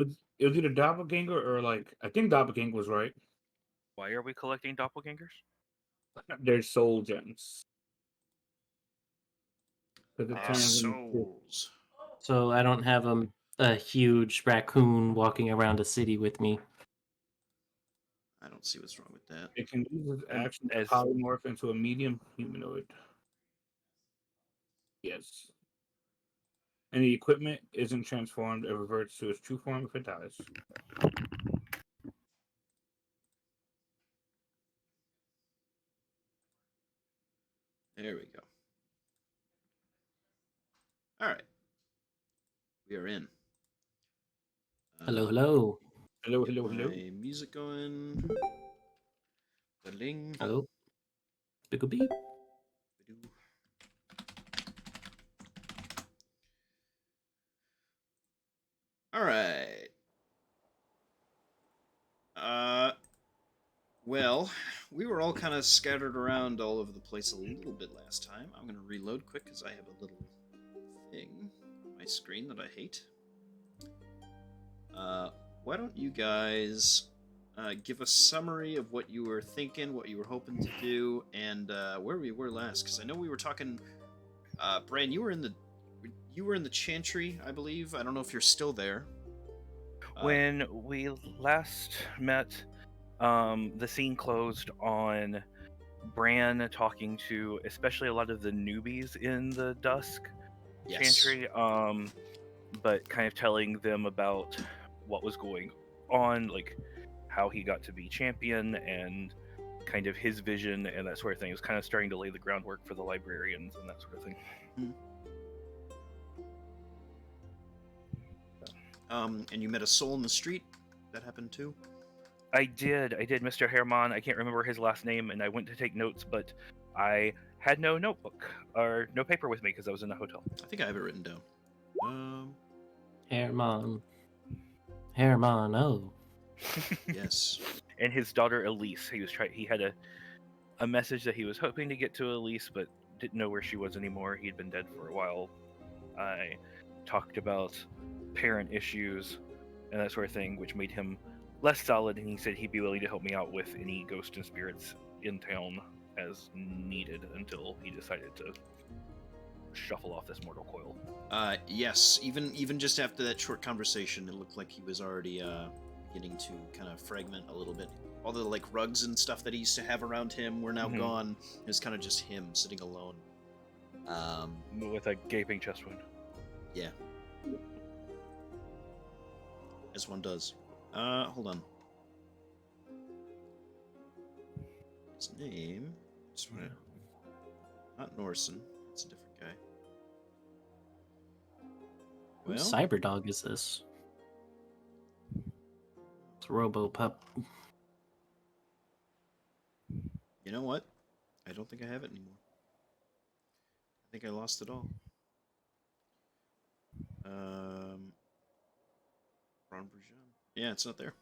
It was either doppelganger or like I think doppelganger was right. Why are we collecting doppelgangers? They're soul gems because it Their turns into souls. So I don't have a huge raccoon walking around a city with me. I don't see what's wrong with that. it can use its And action to as polymorph into a medium humanoid. Yes. And the equipment isn't transformed; it reverts to its true form if it dies. There we go. All right, we are in. Hello, Uh, hello. Hello, get hello, hello. my music going. Ba-ding. Hello. Big beep. Ba-doo. All right. Well, we were all kind of scattered around all over the place a little bit last time. I'm gonna reload quick because I have a little thing on my screen that I hate. Why don't you guys give a summary of what you were thinking, what you were hoping to do, and where we were last? Because I know we were talking. Bran, you were in the Chantry, I believe. I don't know if you're still there. when we last met, the scene closed on Bran talking to especially a lot of the newbies in the Dusk Yes. Chantry, but kind of telling them about what was going on, like how he got to be champion and kind of his vision and that sort of thing. It was kind of starting to lay the groundwork for the librarians and that sort of thing. And you met a soul in the street. That happened too. I did, Mr. Herman. I can't remember his last name, and I went to take notes, but I had no notebook or no paper with me because I was in a hotel. I think I have it written down. Herman. Herman, oh. Yes. And his daughter Elise. He had a message that he was hoping to get to Elise, but didn't know where she was anymore. He'd been dead for a while. I talked about parent issues and that sort of thing, which made him less solid, and he said he'd be willing to help me out with any ghosts and spirits in town as needed until he decided to shuffle off this mortal coil. Yes. Even just after that short conversation, it looked like he was already beginning to kind of fragment a little bit. All the like rugs and stuff that he used to have around him were now gone. It was kind of just him sitting alone. With a gaping chest wound. Yeah. As one does. Hold on. His name is not Norson. It's a different guy. Well, Whose Cyberdog is this? It's RoboPup. you know what? I don't think I have it anymore. I think I lost it all. Ron Brujon. Yeah, it's not there.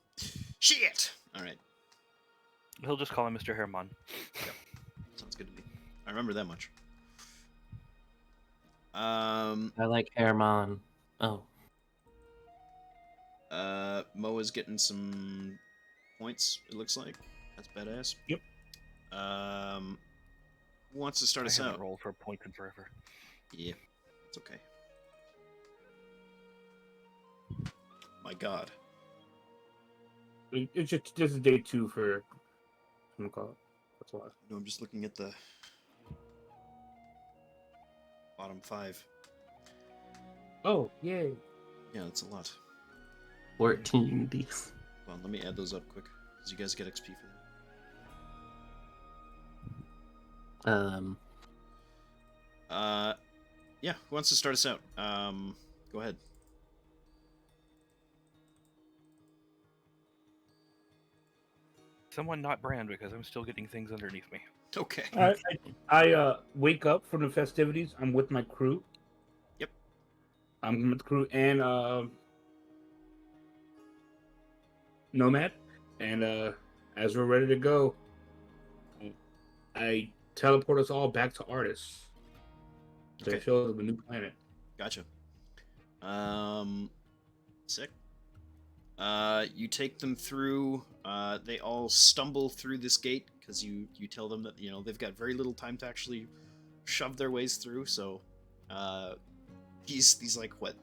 Shit! Alright. He'll just call him Mr. Herman. Yep. Sounds good to me. I remember that much. I like Herman. Oh. Moa's getting some points, it looks like. That's badass. Yep. Who wants to start I us haven't out? rolled for points in forever. Yeah, it's okay. My god. It's just this is day 2 for. I'm gonna call it. That's why. No, I'm just looking at the bottom 5. Oh, yay! Yeah, that's a lot. 14 these. Hold on, let me add those up quick, because you guys get XP for that. Yeah, who wants to start us out? Go ahead. Someone not Brand, because I'm still getting things underneath me. Okay. I wake up from the festivities. I'm with my crew. Yep. I'm with the crew and Nomad, and as we're ready to go, I teleport us all back to Artis. To Okay. show them a new planet. Gotcha. Sick. You take them through. They all stumble through this gate because you tell them that they've got very little time to actually shove their ways through. So, he's like, what?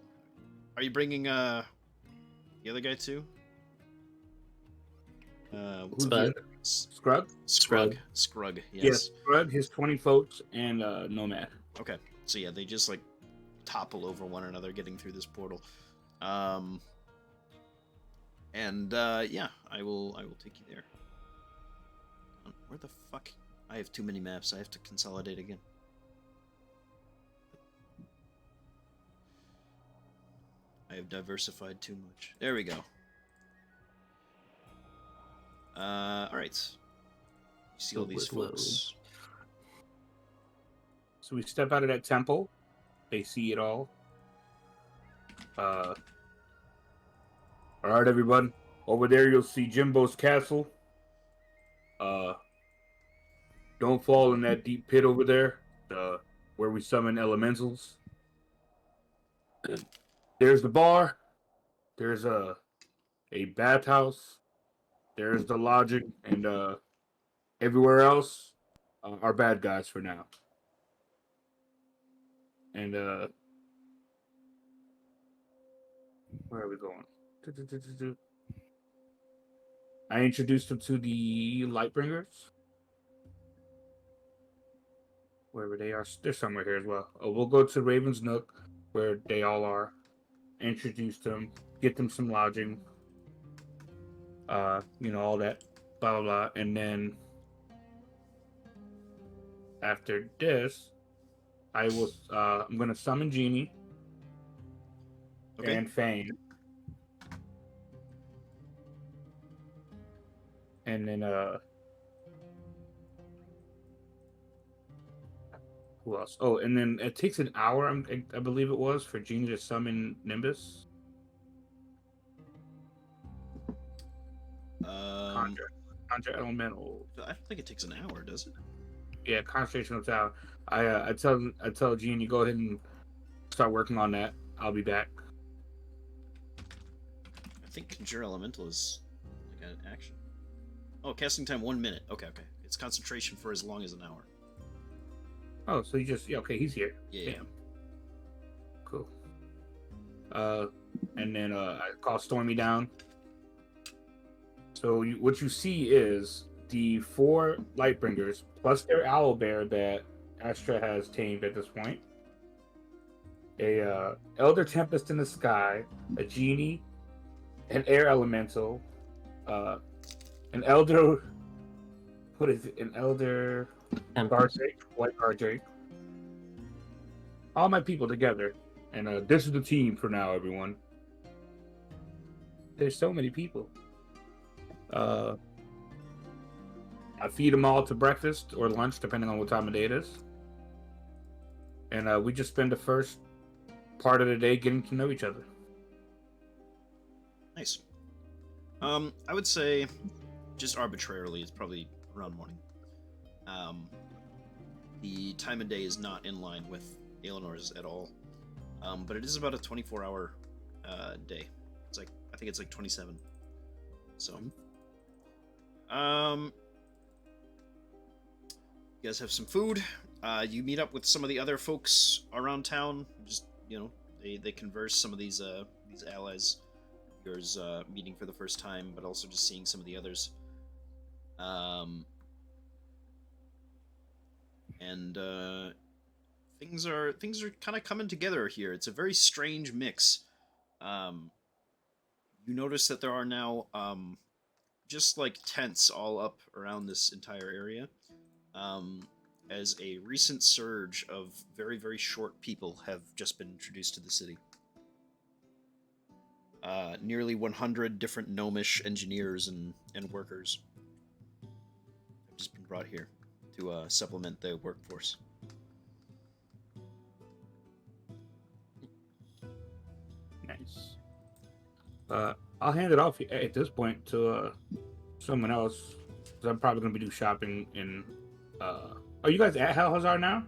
Are you bringing the other guy too? What's Who's up? the other? Scrug? Scrug. Yes. Yes, Scrug, his 20 folks, and Nomad. Okay. So yeah, they just like topple over one another getting through this portal. Yeah, I will take you there. Where the fuck? I have too many maps. I have to consolidate again. I have diversified too much. There we go. Alright. You see all these folks. So we step out of that temple. They see it all. All right, everyone. Over there, you'll see Jimbo's castle. Don't fall in that deep pit over there, where we summon elementals. There's the bar. There's a bathhouse. There's the lodging, and everywhere else are bad guys for now. And where are we going? I introduced them to the Lightbringers. Wherever they are, they're somewhere here as well. Oh, we'll go to Raven's Nook, where they all are. Introduce them, get them some lodging. All that, blah blah blah, and then after this, I'm gonna summon Genie and Fane, and then who else? Oh, and then it takes an hour, I believe it was, for Genie to summon Nimbus. Conjure Elemental. I don't think it takes an hour, does it? Yeah, Concentrational Tower. I tell Genie, go ahead and start working on that. I'll be back. I think Conjure Elemental is like an action. Oh, casting time 1 minute. Okay. It's concentration for as long as an hour. Oh, so you just okay? He's here. Yeah. Damn. Cool. And then I call Stormy down. So what you see is the 4 Lightbringers plus their owlbear that Astra has tamed at this point. A Elder Tempest in the Sky, a Genie, an Air Elemental, an Elder. What is it? An Elder Guardrake, White Guardrake. All my people together, and this is the team for now, everyone. There's so many people. I feed them all to breakfast or lunch, depending on what time of day it is. And we just spend the first part of the day getting to know each other. Nice. I would say, just arbitrarily, it's probably around morning. The time of day is not in line with Eleanor's at all. But it is about a 24-hour day. I think it's like 27. So, you guys have some food. You meet up with some of the other folks around town. Just they converse. Some of these allies of yours meeting for the first time, but also just seeing some of the others. Things are kind of coming together here. It's a very strange mix. You notice that there are now just like tents all up around this entire area, as a recent surge of very, very short people have just been introduced to the city. Nearly 100 different gnomish engineers and workers have just been brought here to supplement the workforce. Nice. I'll hand it off at this point to someone else, because I'm probably going to be doing shopping in... Are you guys at Halhazar now?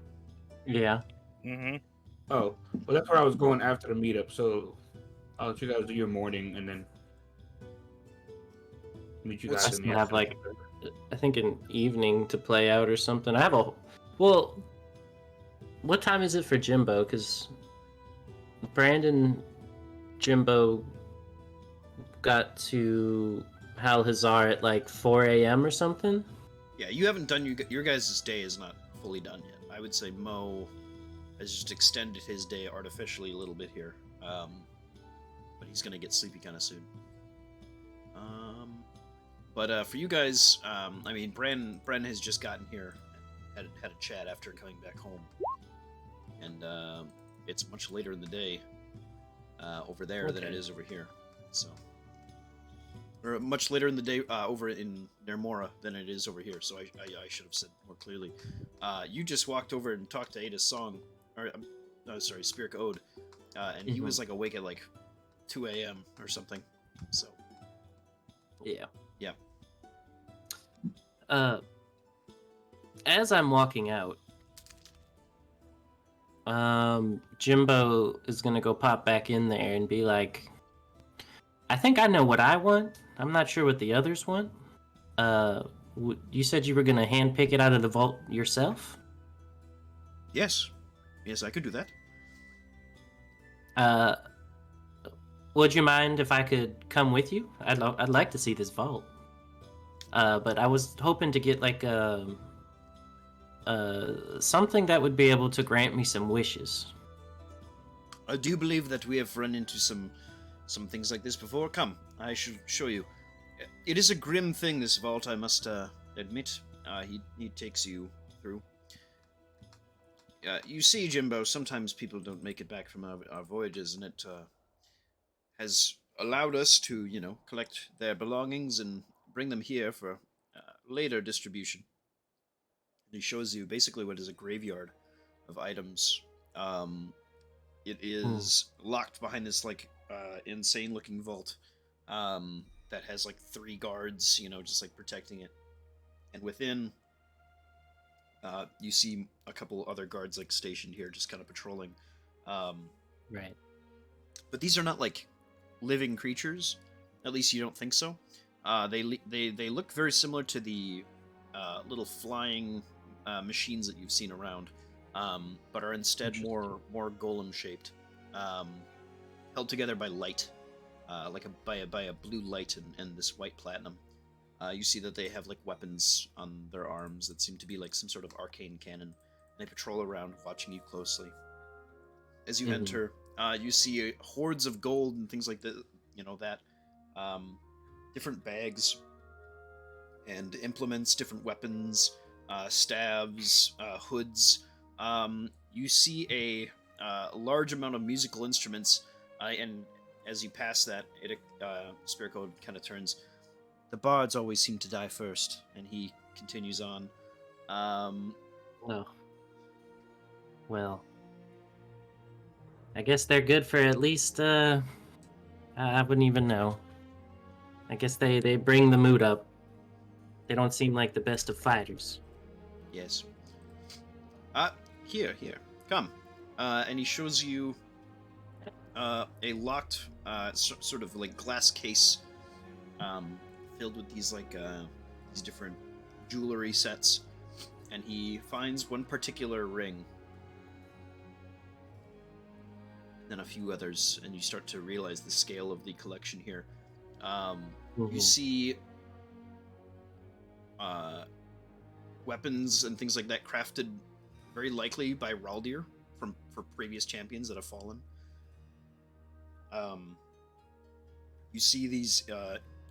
Yeah. Mm-hmm. Oh, well, that's where I was going after the meetup, so I'll let you guys do your morning, and then meet you What's- guys I in the still have like, afternoon. I think an evening to play out or something. I have a, well, what time is it for Jimbo? Because Brandon, Jimbo got to Hal Hazar at like 4 a.m. or something. Yeah, you haven't done your guys' day is not fully done yet. I would say Mo has just extended his day artificially a little bit here, but he's gonna get sleepy kind of soon. But for you guys, I mean, Bran has just gotten here, and had a chat after coming back home, and it's much later in the day over there than it is over here. So, or much later in the day over in Nermora than it is over here. So I should have said more clearly. You just walked over and talked to Ada's song, or sorry, Spirit Ode, and he was like awake at like 2 a.m. or something. So Yeah. yeah. As I'm walking out, Jimbo is gonna go pop back in there and be like, I think I know what I want. I'm not sure what the others want. You said you were gonna handpick it out of the vault yourself? Yes, I could do that. Would you mind if I could come with you? I'd like to see this vault. But I was hoping to get like something that would be able to grant me some wishes. I do believe that we have run into some things like this before. Come, I should show you. It is a grim thing, this vault, I must admit. He takes you through. You see, Jimbo, sometimes people don't make it back from our voyages, and it has allowed us to, collect their belongings and bring them here for later distribution. And he shows you basically what is a graveyard of items. It is locked behind this like insane-looking vault that has like 3 guards, just like protecting it. And within, you see a couple other guards like stationed here, just kind of patrolling. Right. But these are not like living creatures. At least you don't think so. They look very similar to the little flying machines that you've seen around, but are instead more golem shaped, held together by light, by a blue light and this white platinum. You see that they have like weapons on their arms that seem to be like some sort of arcane cannon. They patrol around, watching you closely. As you enter, you see hordes of gold and things like that. Different bags and implements, different weapons, staves, hoods. You see a large amount of musical instruments, and as you pass that, Spirit Code kind of turns. The bards always seem to die first, and he continues on. Oh. Well, I guess they're good for at least, I wouldn't even know. I guess they bring the mood up. They don't seem like the best of fighters. Yes. Here, come. And he shows you a locked, sort of like glass case, filled with these these different jewelry sets, and he finds one particular ring, then a few others, and you start to realize the scale of the collection here. You see weapons and things like that crafted very likely by Raldir for previous champions that have fallen. You see these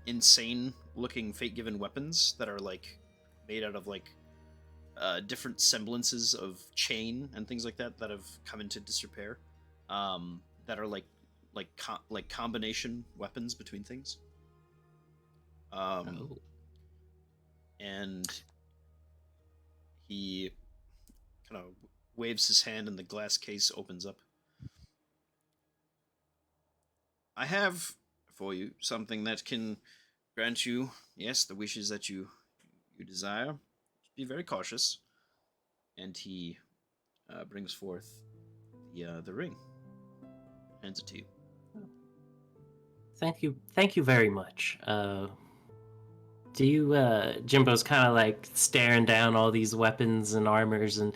insane looking fate-given weapons that are like made out of like different semblances of chain and things like that have come into disrepair, that are like combination weapons between things. And he kind of waves his hand and the glass case opens up. I have for you something that can grant you, yes, the wishes that you desire. Be very cautious. And he brings forth the ring. Hands it to you. Thank you very much. Jimbo's kind of like staring down all these weapons and armors, and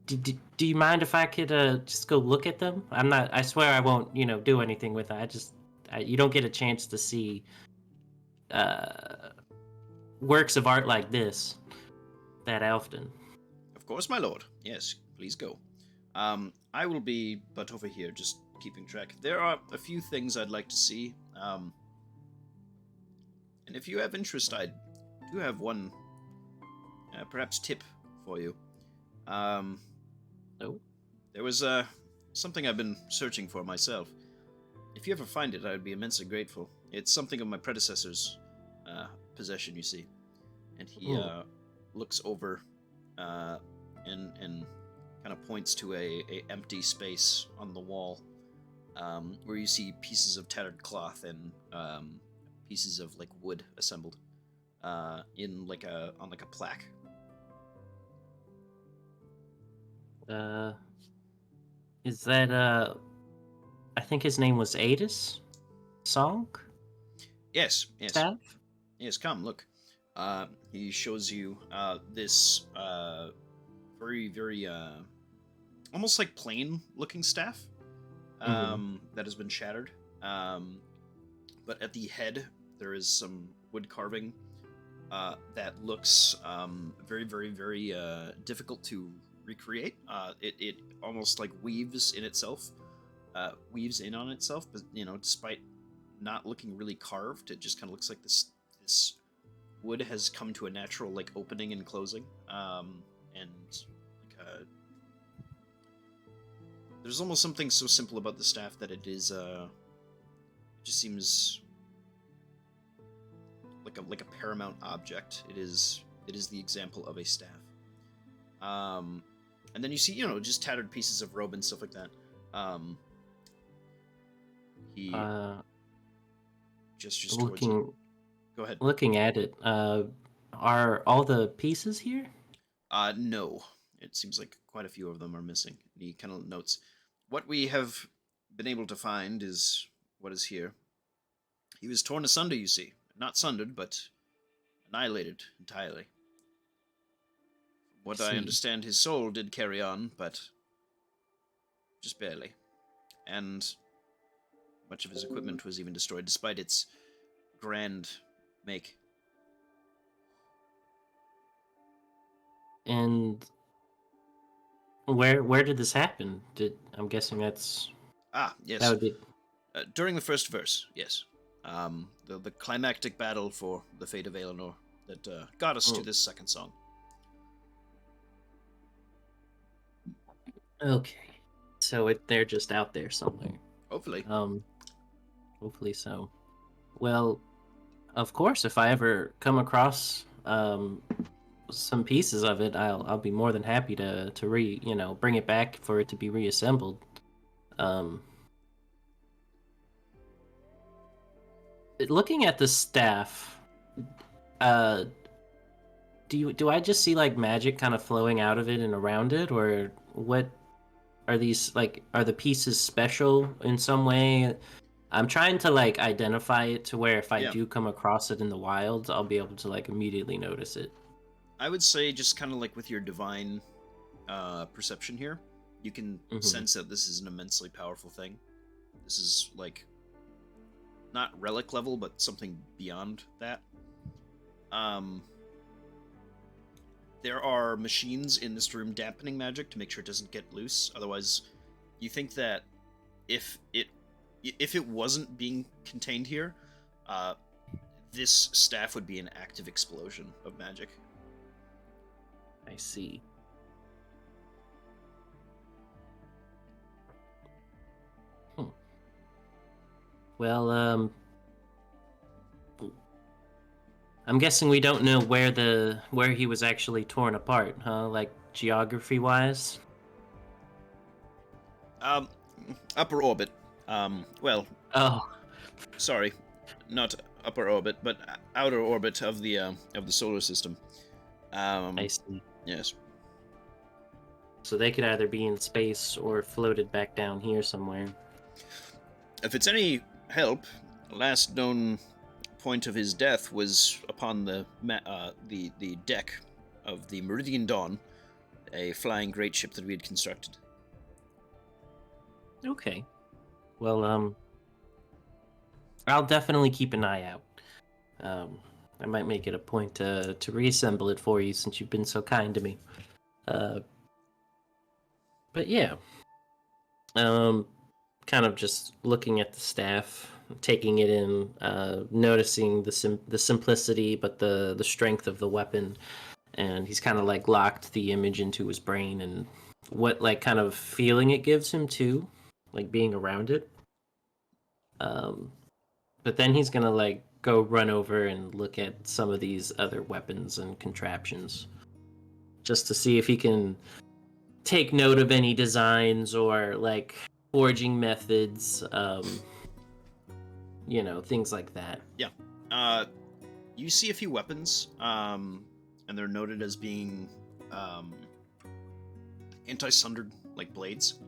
do you mind if I could just go look at them? I swear I won't, do anything with it. You don't get a chance to see works of art like this that often. Of course, my lord. Yes, please go. I will be but over here, just keeping track. There are a few things I'd like to see. And if you have interest, I do have one, perhaps tip for you. Oh? There was something I've been searching for myself. If you ever find it, I'd be immensely grateful. It's something of my predecessor's possession, you see. And he looks over and kind of points to a empty space on the wall, where you see pieces of tattered cloth and pieces of like wood assembled on a plaque. Is that I think his name was Adis Song? Yes. Staff? Yes, come, look. He shows you this very, very almost like plain looking staff that has been shattered. But at the head, there is some wood carving that looks very, very, very difficult to recreate. It almost like weaves in on itself, but despite not looking really carved, it just kind of looks like this wood has come to a natural like opening and closing, and like there's almost something so simple about the staff that it is it just seems like a paramount object. It is the example of a staff. And then you see, just tattered pieces of robe and stuff like that. He gestures towards it. Go ahead. Looking at it, are all the pieces here? No. It seems like quite a few of them are missing. He kind of notes, what we have been able to find is what is here. He was torn asunder, you see. Not sundered, but annihilated entirely. What I understand, his soul did carry on, but just barely. And much of his equipment was even destroyed, despite its grand make. And where did this happen? I'm guessing that's... Yes. That would be... during the first verse, yes. The climactic battle for the fate of Aelinor that got us to this second song. Okay. So they're just out there somewhere. Hopefully. Hopefully so. Well, of course, if I ever come across some pieces of it, I'll be more than happy to bring it back for it to be reassembled. Looking at the staff, do I just see like magic kind of flowing out of it and around it, or what are these like? Are the pieces special in some way? I'm trying to like identify it to where if I do come across it in the wild, I'll be able to like immediately notice it. I would say just kind of like with your divine perception here, you can sense that this is an immensely powerful thing. This is like not relic level, but something beyond that. There are machines in this room dampening magic to make sure it doesn't get loose. Otherwise, you think that if it wasn't being contained here, this staff would be an active explosion of magic. I see. Well, I'm guessing we don't know where he was actually torn apart, huh? Like geography-wise? Upper orbit. Well. Oh. Sorry, not upper orbit, but outer orbit of the solar system. I see. Yes. So they could either be in space or floated back down here somewhere. If it's any help, last known point of his death was upon the deck of the Meridian Dawn, a flying great ship that we had constructed. Okay. Well, I'll definitely keep an eye out. I might make it a point to reassemble it for you since you've been so kind to me. But yeah. Kind of just looking at the staff, taking it in, noticing the simplicity but the strength of the weapon, and he's kind of like locked the image into his brain and what like kind of feeling it gives him too, like being around it. But then he's gonna like go run over and look at some of these other weapons and contraptions just to see if he can take note of any designs or like forging methods, things like that. Yeah. You see a few weapons, and they're noted as being anti-sundered, like blades,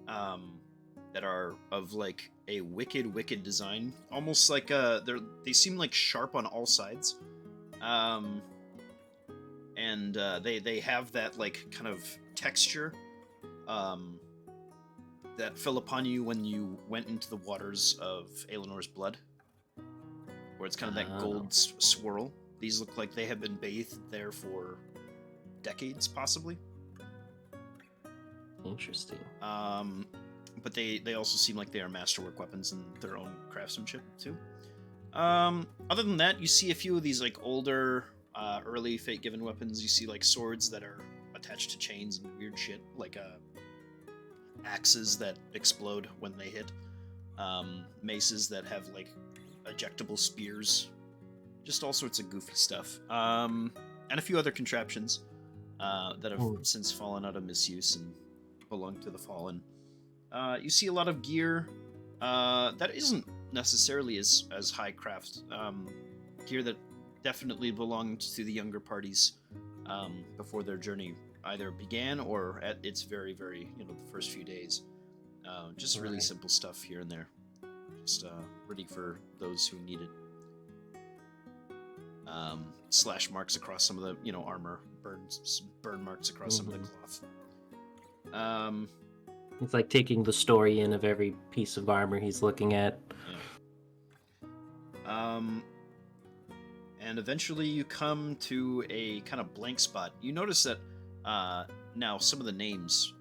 that are of like a wicked design, almost like they seem like sharp on all sides, and they have that like kind of texture that fell upon you when you went into the waters of Aelenor's blood, where it's kind of that gold swirl. These look like they have been bathed there for decades, possibly. Interesting. But they also seem like they are masterwork weapons in their own craftsmanship too. Other than that, you see a few of these like older, early Fate-given weapons. You see like swords that are attached to chains and weird shit, like axes that explode when they hit, maces that have like ejectable spears, just all sorts of goofy stuff, and a few other contraptions that have since fallen out of misuse and belong to the Fallen. You see a lot of gear that isn't necessarily as high craft, gear that definitely belonged to the younger parties before their journey either began or at its very, very, the first few days. Just really simple stuff here and there. Just ready for those who need it. Slash marks across some of the, armor, burn marks across some of the cloth. It's like taking the story in of every piece of armor he's looking at. Yeah. And eventually you come to a kind of blank spot. You notice that now some of the names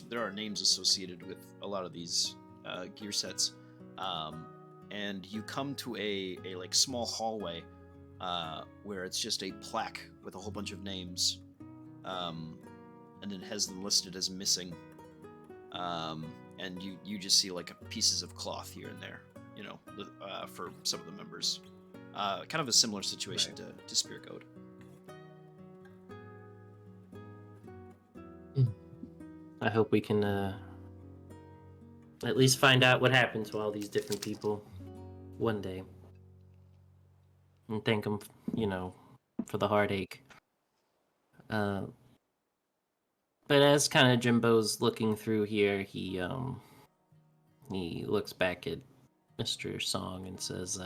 there are names associated with a lot of these gear sets. And you come to a like small hallway where it's just a plaque with a whole bunch of names, and it has them listed as missing. And you just see like pieces of cloth here and there, for some of the members. Kind of a similar situation to Spear Goat. I hope we can at least find out what happened to all these different people one day. And thank them, for the heartache. But as kind of Jimbo's looking through here, he looks back at Mr. Song and says,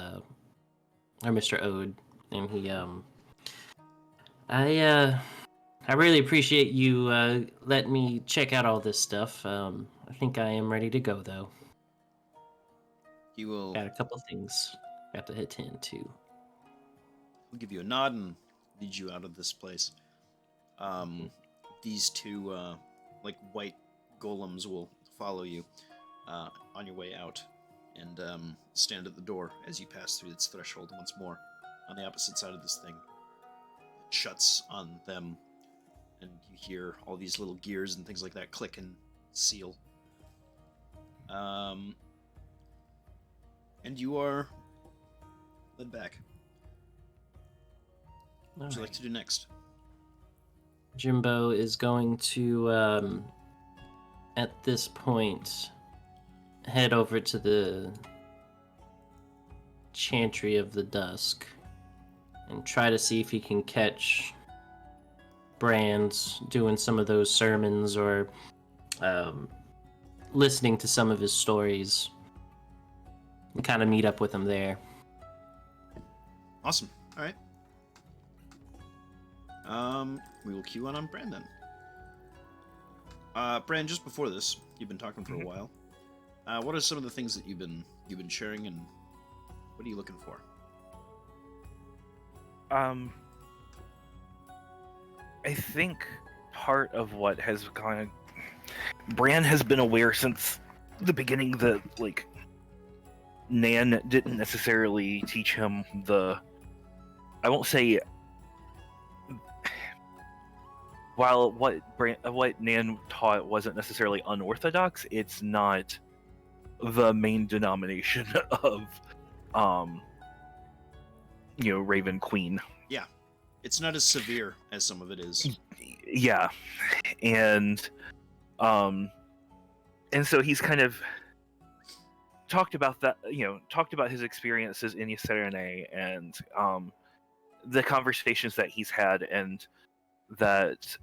or Mr. Ode, and he, I really appreciate you letting me check out all this stuff. I think I am ready to go, though. He will Got a couple of things got to attend to. He'll give you a nod and lead you out of this place. These two, like white golems, will follow you on your way out and stand at the door as you pass through its threshold once more. On the opposite side of this thing, it shuts on them, and you hear all these little gears and things like that click and seal. And you are led back. What would you like to do next? Jimbo is going to, at this point, head over to the Chantry of the Dusk and try to see if he can catch Brand doing some of those sermons or listening to some of his stories and kind of meet up with him there. Awesome. All right. We will cue on Brandon. Brand, just before this, you've been talking for a while. What are some of the things that you've been sharing, and what are you looking for? I think part of what has kind of Bran has been aware since the beginning that like Nan didn't necessarily teach him I won't say while what Nan taught wasn't necessarily unorthodox, it's not the main denomination of Raven Queen. Yeah. It's not as severe as some of it is. Yeah. And so he's kind of talked about that, talked about his experiences in Yserene and the conversations that he's had, and that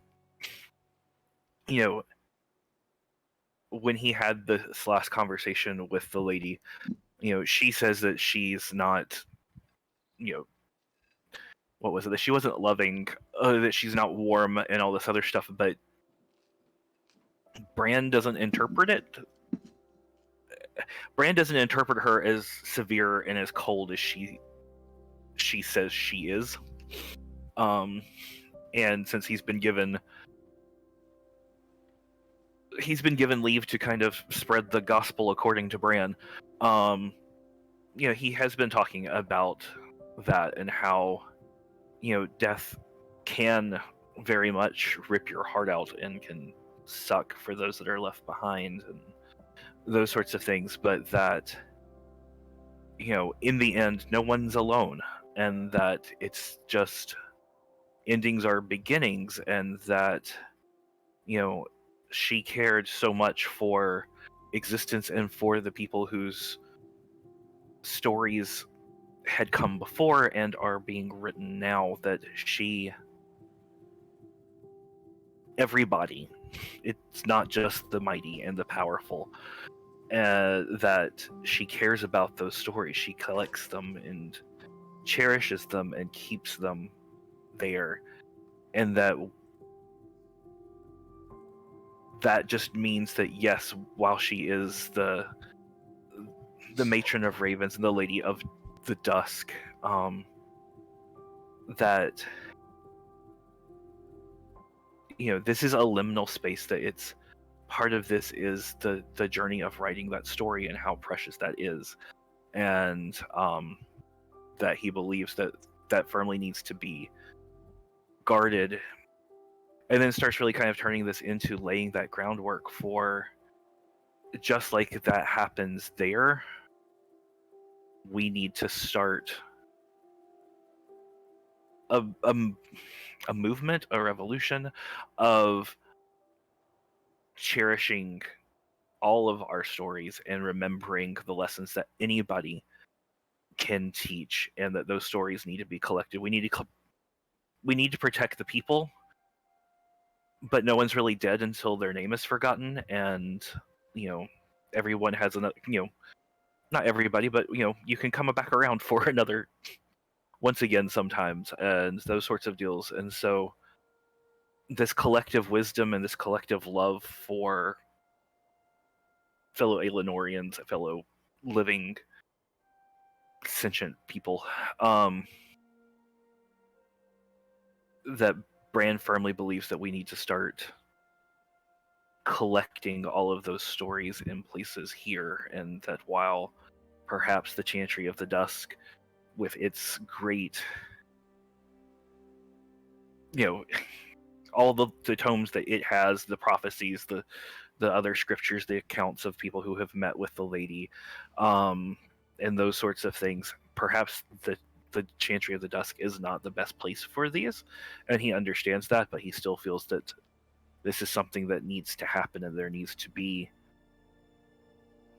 when he had this last conversation with the lady, she says that she's not, what was it, that she wasn't loving, that she's not warm and all this other stuff, but Bran doesn't interpret it. Bran doesn't interpret her as severe and as cold as she says she is. And since he's been given leave to kind of spread the gospel according to Bran, he has been talking about that and how, death can very much rip your heart out and can suck for those that are left behind and those sorts of things, but that, in the end, no one's alone, and that it's just endings are beginnings, and that, she cared so much for existence and for the people whose stories had come before and are being written now, that everybody, it's not just the mighty and the powerful, that she cares about those stories. She collects them and cherishes them and keeps them there, and that just means that yes, while she is the matron of ravens and the lady of the dusk, that this is a liminal space, that it's part of this is the journey of writing that story and how precious that is, and that he believes that firmly needs to be guarded, and then starts really kind of turning this into laying that groundwork for, just like that happens there, we need to start a movement, a revolution of cherishing all of our stories and remembering the lessons that anybody can teach, and that those stories need to be collected. We need to protect the people, but no one's really dead until their name is forgotten, and everyone has another, not everybody, but you can come back around for another once again sometimes, and those sorts of deals. And so this collective wisdom and this collective love for fellow Aelinorians, fellow living sentient people, that Bran firmly believes that we need to start collecting all of those stories in places here, and that while perhaps the Chantry of the Dusk, with its great, all the tomes that it has, the prophecies, the other scriptures, the accounts of people who have met with the lady, and those sorts of things, perhaps the Chantry of the Dusk is not the best place for these, and he understands that, but he still feels that this is something that needs to happen, and there needs to be,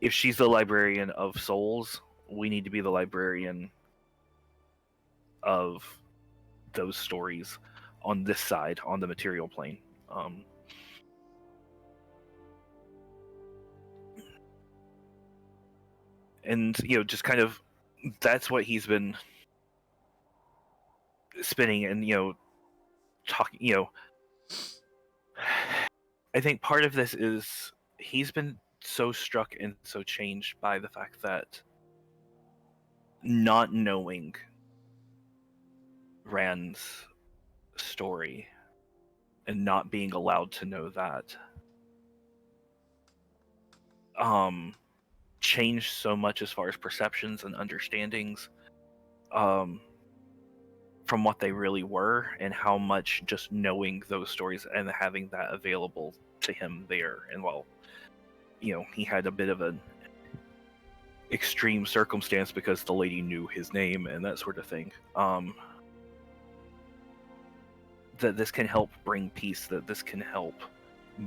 if she's the librarian of souls, we need to be the librarian of those stories on this side, on the material plane. And just kind of, that's what he's been spinning and talking. I think part of this is he's been so struck and so changed by the fact that not knowing Rand's story and not being allowed to know that changed so much as far as perceptions and understandings from what they really were, and how much just knowing those stories and having that available to him there. And while he had a bit of an extreme circumstance because the lady knew his name and that sort of thing, that this can help bring peace, that this can help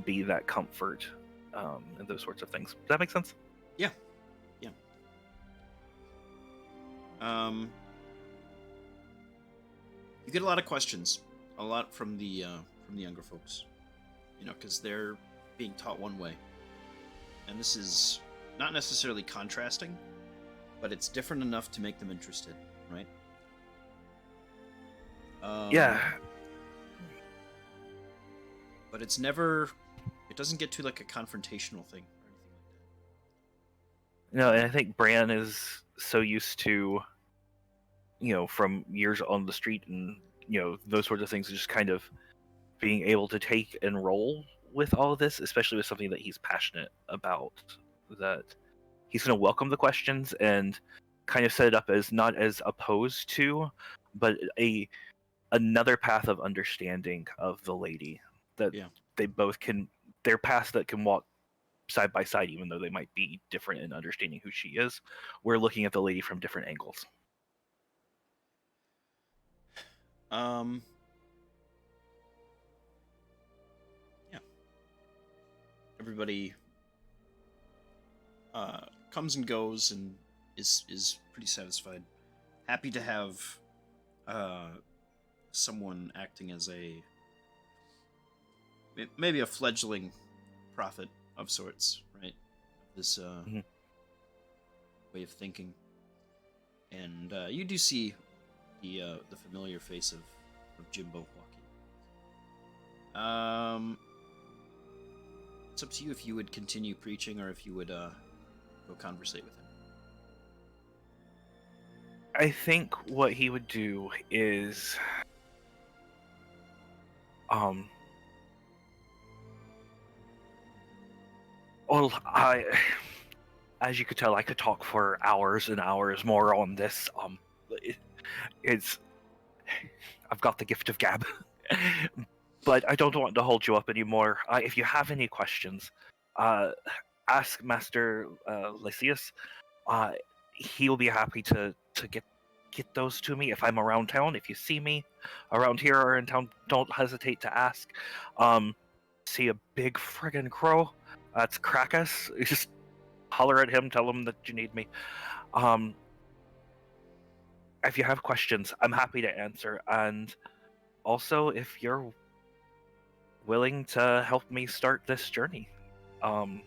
be that comfort, and those sorts of things. Does that make sense? Yeah. You get a lot of questions, a lot from the younger folks, because they're being taught one way, and this is not necessarily contrasting, but it's different enough to make them interested, right? Yeah. But it doesn't get to like a confrontational thing or anything like that. No, and I think Bran is so used to, from years on the street and, those sorts of things, just kind of being able to take and roll with all of this, especially with something that he's passionate about, that he's going to welcome the questions and kind of set it up as not as opposed to, but another path of understanding of the lady, that they both can, their paths that can walk side by side, even though they might be different in understanding who she is. We're looking at the lady from different angles. Yeah. Everybody comes and goes and is pretty satisfied. Happy to have someone acting as maybe a fledgling prophet of sorts, right? This way of thinking. And you do see the familiar face of Jimbo walking. It's up to you if you would continue preaching or if you would go conversate with him. I think what he would do is well, as you could tell, I could talk for hours and hours more on this. I've got the gift of gab. But I don't want to hold you up anymore. If you have any questions, ask Master Lysias. He'll be happy to get those to me if I'm around town. If you see me around here or in town, don't hesitate to ask. See a big friggin' crow? That's Krakus. Just holler at him, tell him that you need me. If you have questions, I'm happy to answer. And also, if you're willing to help me start this journey, I'm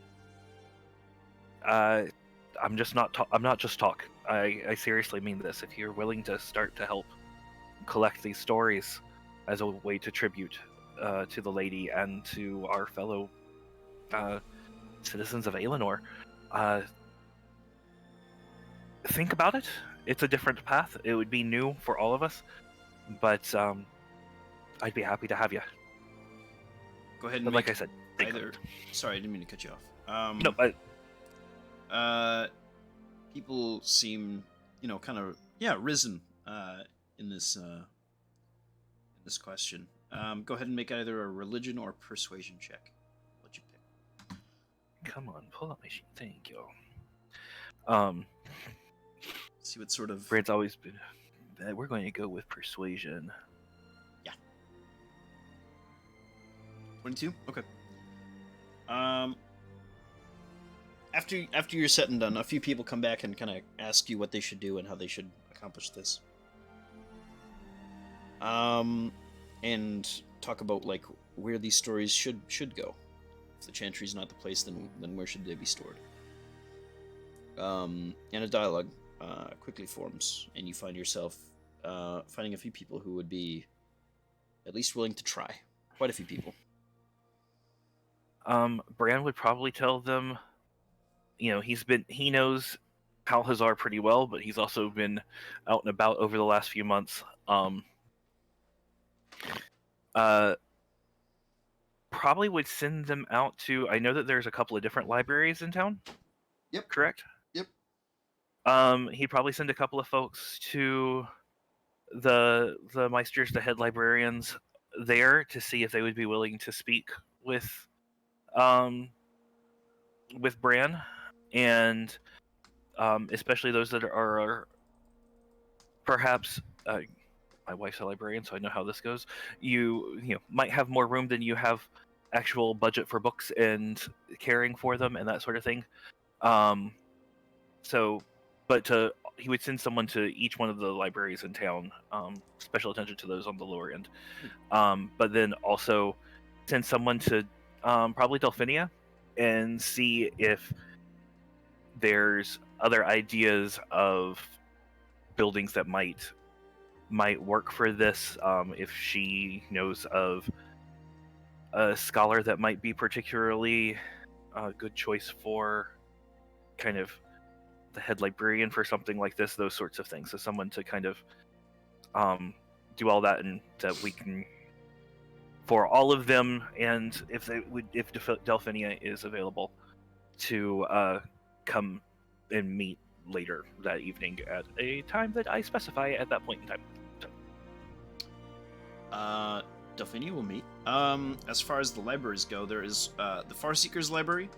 not just talk. I seriously mean this. If you're willing to start to help collect these stories as a way to tribute to the lady and to our fellow citizens of Aelinor, think about it. It's a different path. It would be new for all of us, but I'd be happy to have you. Go ahead and but like I said, sorry, I didn't mean to cut you off. No, but people seem, kind of risen in this question. Go ahead and make either a religion or persuasion check. What you pick? Come on, pull up my sheet. Thank you. See what sort of. Brand's always been. We're going to go with persuasion. Yeah. 22. Okay. After you're set and done, a few people come back and kind of ask you what they should do and how they should accomplish this. And talk about like where these stories should go. If the Chantry's not the place, then where should they be stored? And a dialogue quickly forms, and you find yourself finding a few people who would be at least willing to try. Quite a few people. Bran would probably tell them, he knows Calhazar pretty well, but he's also been out and about over the last few months. Probably would send them out to. I know that there's a couple of different libraries in town. Yep. Correct. Yep. He'd probably send a couple of folks to the Meisters, the head librarians there, to see if they would be willing to speak with Bran, and especially those that are perhaps. My wife's a librarian, so I know how this goes. You might have more room than you have actual budget for books and caring for them and that sort of thing. He would send someone to each one of the libraries in town. Special attention to those on the lower end, but then also send someone to probably Delphinia and see if there's other ideas of buildings that might work for this. If she knows of a scholar that might be particularly a good choice for kind of the head librarian for something like this, those sorts of things. So someone to kind of do all that, and that we can, for all of them, and if Delphinia is available, to come and meet later that evening at a time that I specify at that point in time. Delphinia will meet. As far as the libraries go, there is the Farseekers Library,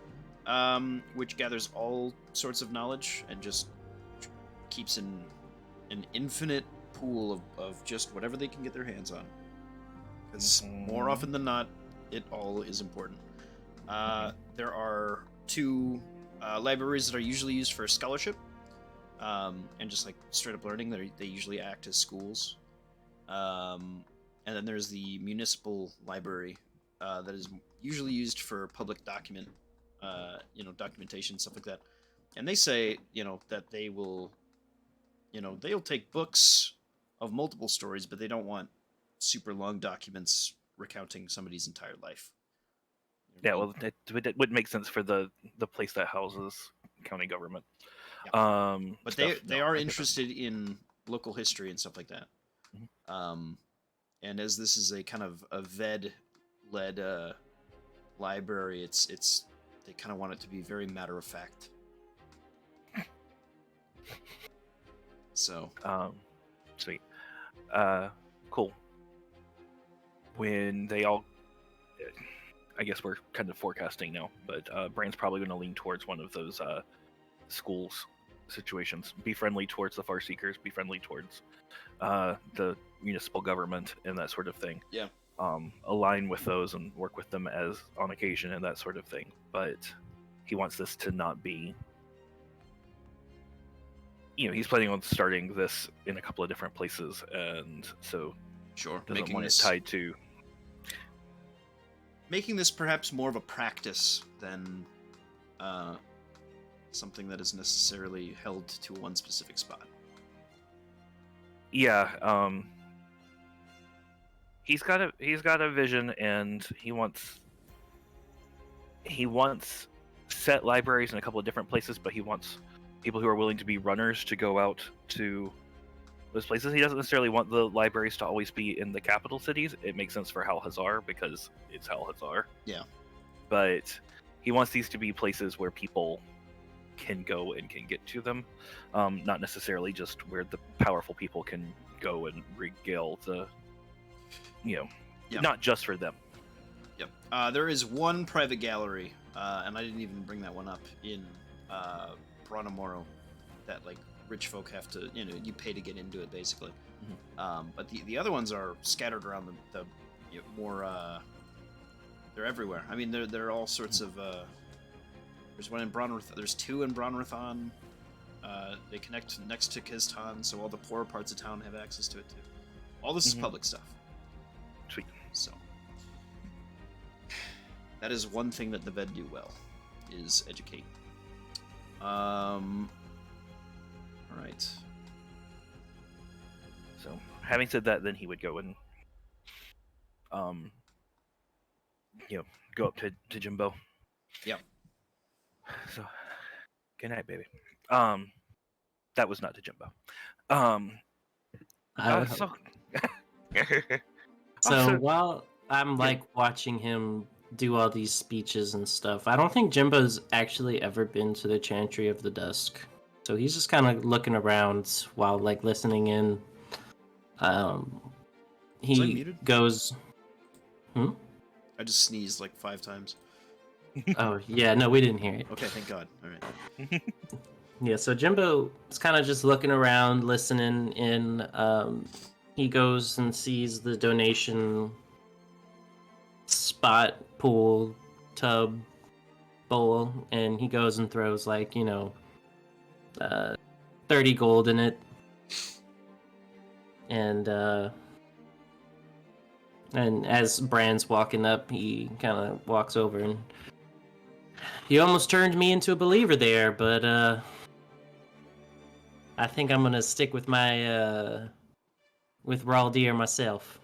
which gathers all sorts of knowledge and just keeps an infinite pool of just whatever they can get their hands on. Because more often than not, it all is important. There are two libraries that are usually used for scholarship, and just like straight up learning. They usually act as schools. And then there's the municipal library that is usually used for public documentation, stuff like that. And they say, that they will, they'll take books of multiple stories, but they don't want super long documents recounting somebody's entire life. Yeah, well, it would make sense for the place that houses county government. Yeah. But they are interested in local history and stuff like that. Mm-hmm. And as this is a kind of a VED-led library, it's they kind of want it to be very matter of fact. So. Sweet. Cool. When they all, I guess we're kind of forecasting now, but Bran's probably going to lean towards one of those schools situations. Be friendly towards the Farseekers. Be friendly towards the municipal government and that sort of thing. Yeah. Align with those and work with them as on occasion and that sort of thing. But he wants this to not be. He's planning on starting this in a couple of different places, and so sure, doesn't want it tied to. Making this perhaps more of a practice than something that is necessarily held to one specific spot. Yeah, he's got a vision, and he wants set libraries in a couple of different places, but he wants people who are willing to be runners to go out to those places. He doesn't necessarily want the libraries to always be in the capital cities. It makes sense for Calhazar because it's Calhazar. Yeah. But he wants these to be places where people can go and can get to them, not necessarily just where the powerful people can go and regale the, not just for them. Yep. There is one private gallery, and I didn't even bring that one up, in Bronamoro, that like rich folk have to, you pay to get into it basically. Mm-hmm. But the other ones are scattered around the more. They're everywhere. I mean, they're all sorts of. There's one in There's two in Bronrathon. They connect next to Kiztan, so all the poorer parts of town have access to it too. All this is public stuff. Sweet. So that is one thing that the Ved do well, is educate. All right. So having said that, then he would go and um, go up to Jimbo. Yep. So, good night, baby. That was not to Jimbo. I would So, So also, while I'm Yeah. like watching him do all these speeches and stuff, I don't think Jimbo's actually ever been to the Chantry of the Dusk. So he's just kind of looking around while like listening in. Um, Was I he muted? goes, I just sneezed like 5 times. "Oh yeah, no, we didn't hear it." Okay, thank God. All right. Yeah, so Jimbo is kind of just looking around, listening in. He goes and sees the donation spot, pool, tub, bowl, and he goes and throws like, 30 gold in it. And as Brand's walking up, he kind of walks over and he almost turned me into a believer there, but I think I'm gonna stick with my with Raw Deer myself.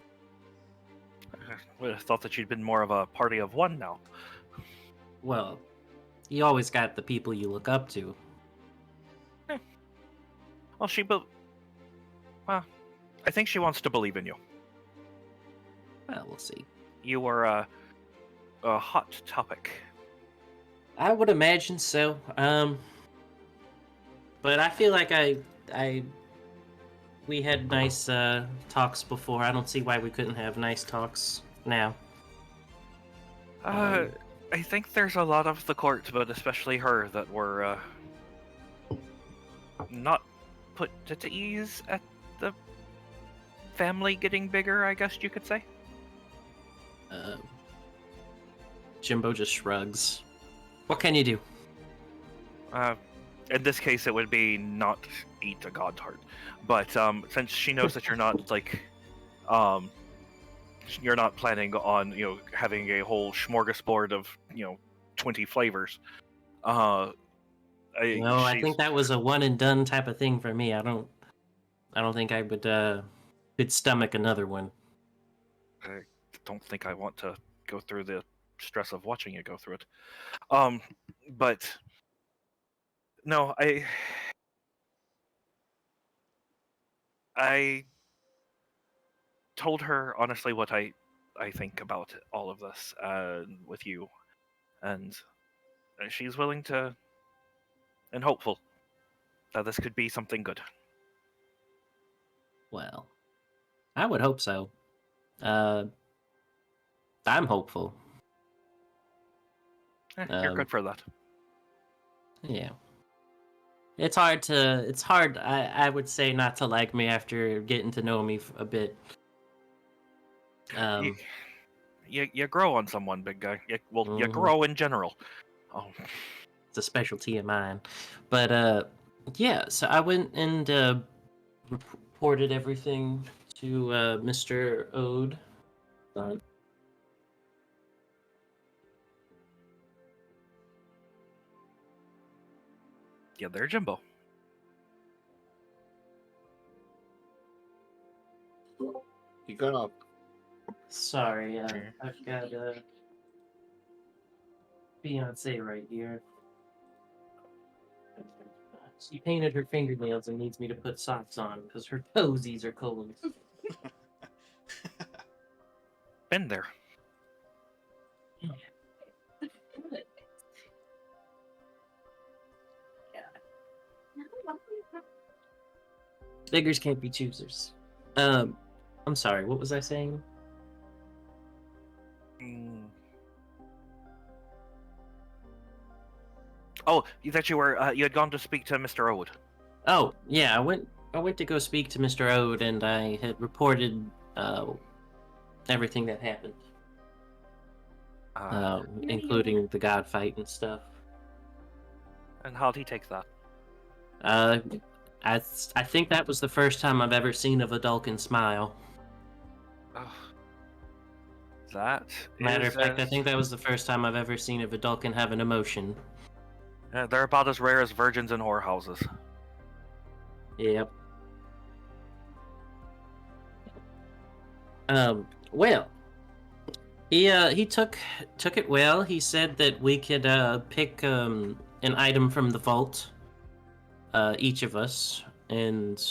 I would have thought that you'd been more of a party of one now. Well, you always got the people you look up to. Well, well, I think she wants to believe in you. Well, we'll see. You were a hot topic. I would imagine so. But I feel like we had nice talks before. I don't see why we couldn't have nice talks now. I think there's a lot of the court, but especially her, that were not put at ease at the family getting bigger, I guess you could say. Jimbo just shrugs. What can you do? In this case, it would be not eat a god's heart. But since she knows that you're not you're not planning on having a whole smorgasbord of 20 flavors. I think that was a one and done type of thing for me. I don't think I could stomach another one. I don't think I want to go through the stress of watching you go through it. But no, I told her honestly what I think about all of this with you, and she's willing to and hopeful that this could be something good. Well, I would hope so. I'm hopeful. You're good for that. Yeah. It's hard, I would say, not to like me after getting to know me a bit. You grow on someone, big guy. You grow in general. Oh. It's a specialty of mine. But, yeah, so I went and reported everything to Mr. Ode. Yeah, there, Jimbo. You got off. Sorry, I've got Beyonce right here. She painted her fingernails and needs me to put socks on because her toesies are cold. Been there. Beggars can't be choosers. I'm sorry, what was I saying? Oh, that you were you had gone to speak to Mr. Ode. Oh, yeah, I went to go speak to Mr. Ode and I had reported everything that happened. Including the god fight and stuff. And how'd he take that? I think that was the first time I've ever seen a Vidalcan smile. Matter of fact, I think that was the first time I've ever seen a Vidalcan have an emotion. They're about as rare as virgins in whorehouses. Yep. Well, he took it well. He said that we could pick an item from the vault, each of us, and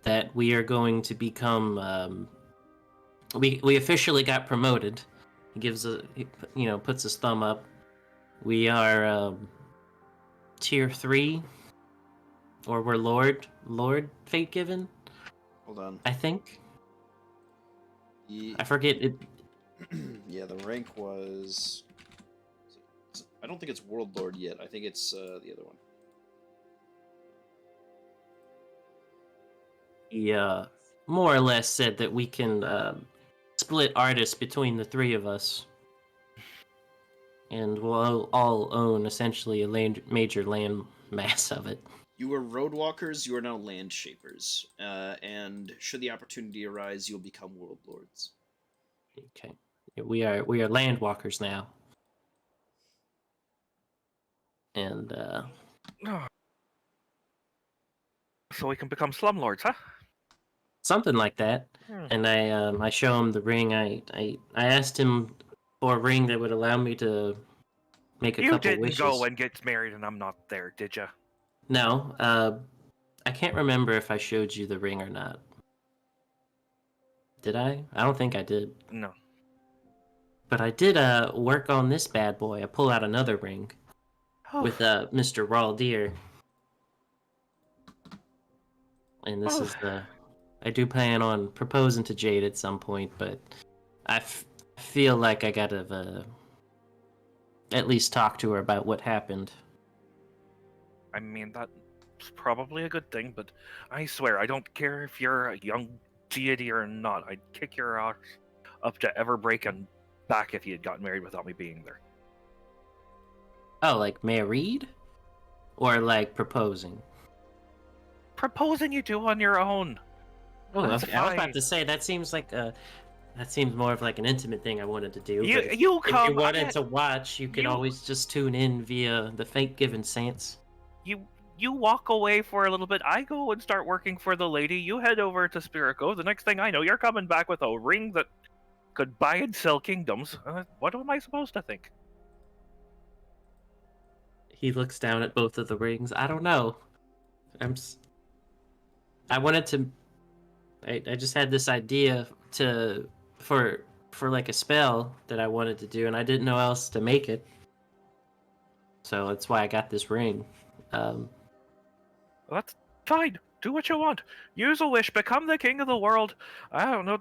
that we are going to become. We officially got promoted. He gives puts his thumb up. We are tier 3, or we're Lord Fate Given. Hold on. I think. Ye- I forget it. Yeah, the rank was. I don't think it's World Lord yet. I think it's the other one. He more or less said that we can split artists between the 3 of us, and we'll all own essentially a major land mass of it. You were roadwalkers. You are now land shapers, and should the opportunity arise, you'll become world lords. Okay, we are land walkers now, and So we can become slumlords, huh? something like that. And I show him the ring. I asked him for a ring that would allow me to make a You couple didn't wishes. go and get married and I'm not there, did you? No, I can't remember if I showed you the ring or not. Did I? I don't think I did. No. But I did work on this bad boy. I pull out another ring with Mr. Raldir. And this is the... I do plan on proposing to Jade at some point, but I feel like I gotta at least talk to her about what happened. I mean, that's probably a good thing, but I swear, I don't care if you're a young deity or not. I'd kick your ass up to ever breaking back if you had gotten married without me being there. Oh, like married? Or like proposing? Proposing you do on your own. Oh, That's okay. I was fine. about to say, that seems like that seems more of like an intimate thing I wanted to do. You But if come. you wanted to watch, you could you- always just tune in via the Fate Given Sans. You walk away for a little bit. I go and start working for the lady. You head over to Spirit Cove. The next thing I know, you're coming back with a ring that could buy and sell kingdoms. What am I supposed to think? He looks down at both of the rings. I don't know. I wanted to. I just had this idea for like a spell that I wanted to do, and I didn't know how else to make it. So that's why I got this ring. Well, that's fine. Do what you want. Use a wish. Become the king of the world. I don't know.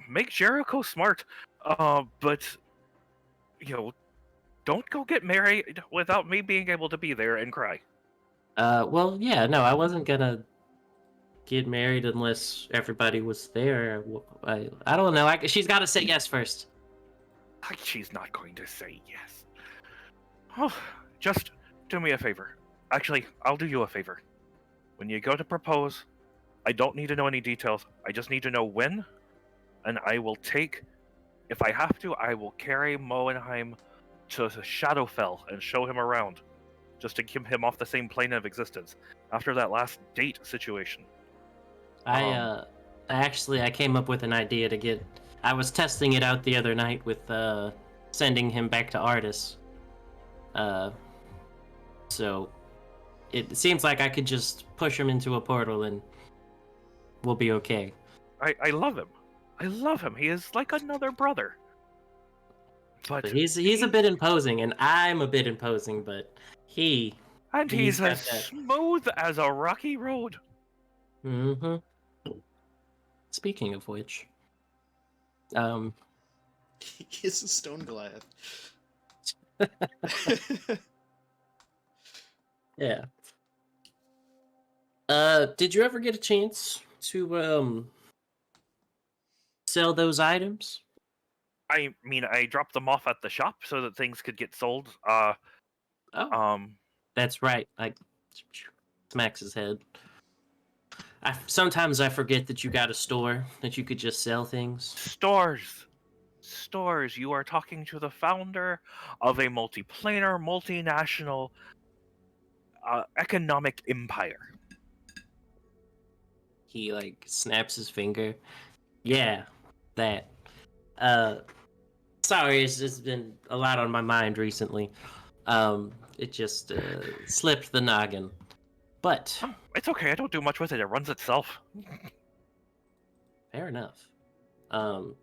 Make Jericho smart. But don't go get married without me being able to be there and cry. Well, yeah, no, I wasn't gonna get married unless everybody was there. I don't know. She's got to say yes first. She's not going to say yes. Oh, just do me a favor. Actually, I'll do you a favor. When you go to propose, I don't need to know any details. I just need to know when, and I will take, if I have to, I will carry Moenheim to Shadowfell and show him around, just to keep him off the same plane of existence after that last date situation. I came up with an idea to get. I was testing it out the other night with sending him back to Artis. So it seems like I could just push him into a portal and we'll be okay. I love him. I love him. He is like another brother. But he's a bit imposing, and I'm a bit imposing, but he's as smooth as a rocky road. Mm-hmm. Speaking of which, He's a stone Goliath. Yeah. Did you ever get a chance to sell those items? I mean, I dropped them off at the shop so that things could get sold. That's right. I smacks his head. Sometimes I forget that you got a store, that you could just sell things. Stores. You are talking to the founder of a multiplanar, multinational economic empire. He like snaps his finger. Yeah, that. Sorry, it's just been a lot on my mind recently. It just slipped the noggin. But It's okay. I don't do much with it. It runs itself. fair enough. Um,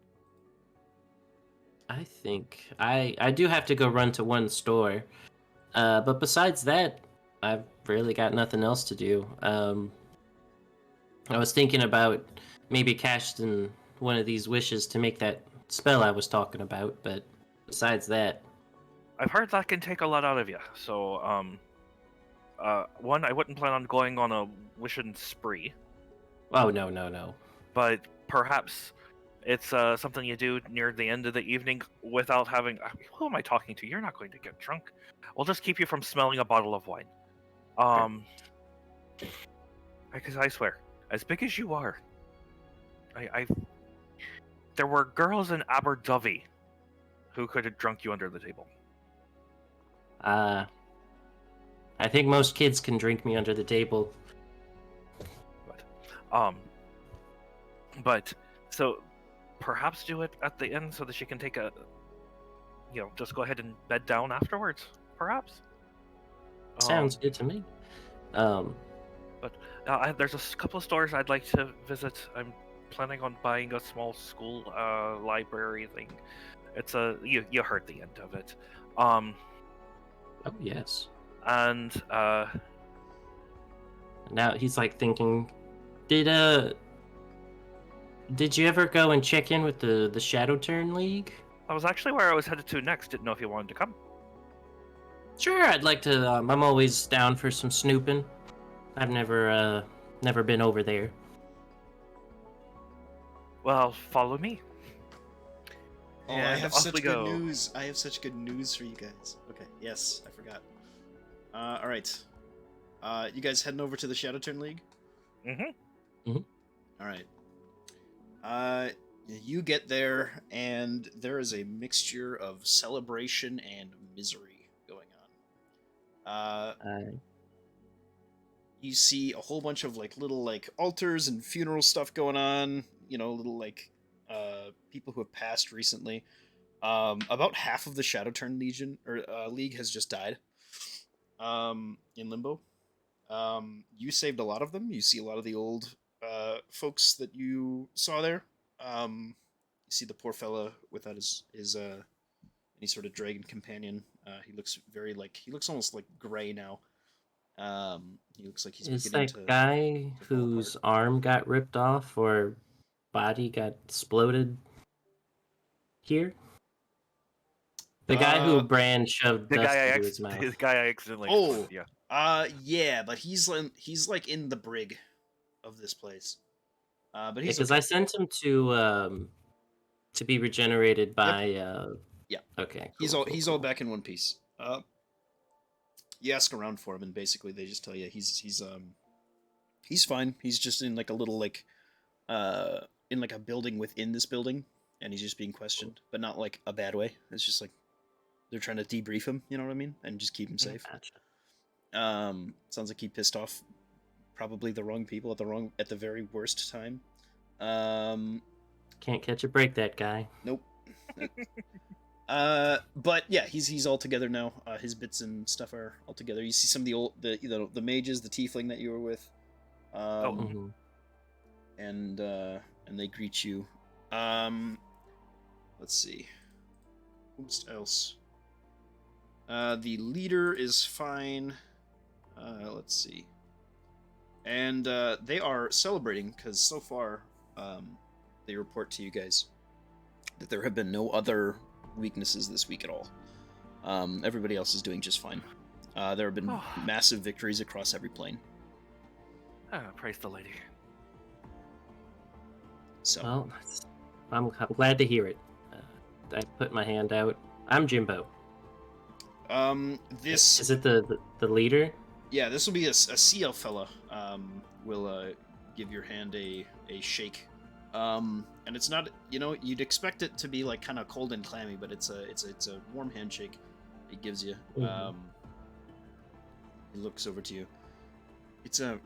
I think I do have to go run to one store. But besides that, I've really got nothing else to do. I was thinking about maybe casting one of these wishes to make that spell I was talking about, but besides that, I've heard that can take a lot out of you. So, one, I wouldn't plan on going on a wishing spree, oh no. but perhaps it's something you do near the end of the evening without having. Who am I talking to? You're not going to get drunk. We'll just keep you from smelling a bottle of wine. Because I swear, as big as you are, there were girls in Aberdyvi who could have drunk you under the table. I think most kids can drink me under the table. But so perhaps do it at the end so that she can take a, just go ahead and bed down afterwards. Perhaps. Sounds good to me. There's a couple of stores I'd like to visit. I'm planning on buying a small school library thing. It's you heard the end of it. Oh yes. And now he's like thinking, did you ever go and check in with the Shadow Turn League? that was actually where I was headed to next. Didn't know if you wanted to come. Sure, I'd like to. I'm always down for some snooping. I've never been over there. Well, follow me. Oh, And I have off such we good go. news. I have such good news for you guys. Okay, yes, I forgot. All right. You guys heading over to the Shadow Turn League? Mm-hmm. All right. You get there, and there is a mixture of celebration and misery going on. You see a whole bunch of little altars and funeral stuff going on. Little people who have passed recently. About half of the Shadow Turn Legion or League has just died. In Limbo. You saved a lot of them. You see a lot of the old folks that you saw there. You see the poor fella without his any sort of dragon companion. He looks he looks almost like gray now. He looks like he's Is beginning that to guy fall whose apart. arm got ripped off or body got exploded here? The guy who Bran shoved The dust guy into his mouth. the guy I accidentally Oh, exploded, yeah. Yeah, but he's like in the brig of this place. But he's Because okay. I sent him to be regenerated by Yeah. Okay. He's cool. all back in one piece. You ask around for him, and basically they just tell you he's fine. He's just in a little in a building within this building, and he's just being questioned, but not a bad way. It's just they're trying to debrief him. You know what I mean? And just keep him safe. Gotcha. Sounds like he pissed off probably the wrong people at the very worst time. Can't catch a break, that guy. Nope. But yeah, he's all together now. His bits and stuff are all together. You see some of the mages, the tiefling that you were with, Mhm. and they greet you. Let's see, who else? The leader is fine. Let's see, and they are celebrating because so far, they report to you guys that there have been no other weaknesses this week at all. Everybody else is doing just fine. There have been massive victories across every plane. Praise the lady. So, Well, I'm glad to hear it. I put my hand out. I'm Jimbo. this Is it the leader? yeah, this will be a CL fella. Will give your hand a shake. And it's not, you'd expect it to be kind of cold and clammy, but it's a warm handshake he gives you. Mhm. He looks over to you. It's a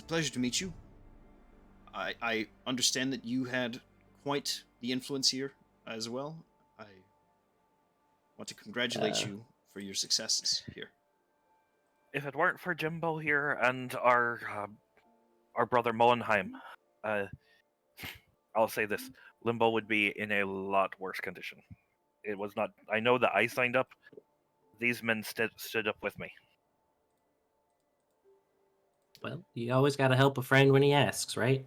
pleasure to meet you. I understand that you had quite the influence here as well. I want to congratulate you for your successes here. If it weren't for Jimbo here and our brother Mullenheim, uh, I'll say this: Limbo would be in a lot worse condition. It was not. I know that I signed up. These men stood up with me. Well, you always got to help a friend when he asks, right?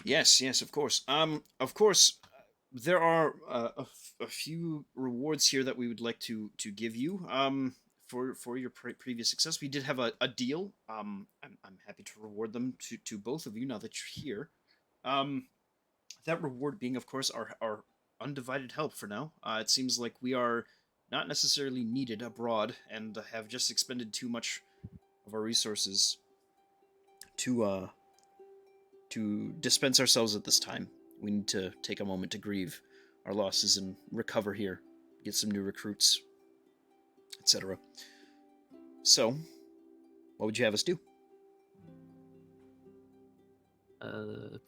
Yes, yes, of course. Of course, there are a few rewards here that we would like to give you. For your previous success, we did have a deal. I'm happy to reward them to both of you now that you're here. That reward being, of course, our undivided help for now. It seems like we are not necessarily needed abroad and have just expended too much of our resources to dispense ourselves at this time. We need to take a moment to grieve our losses and recover here, get some new recruits, etc. So, what would you have us do? I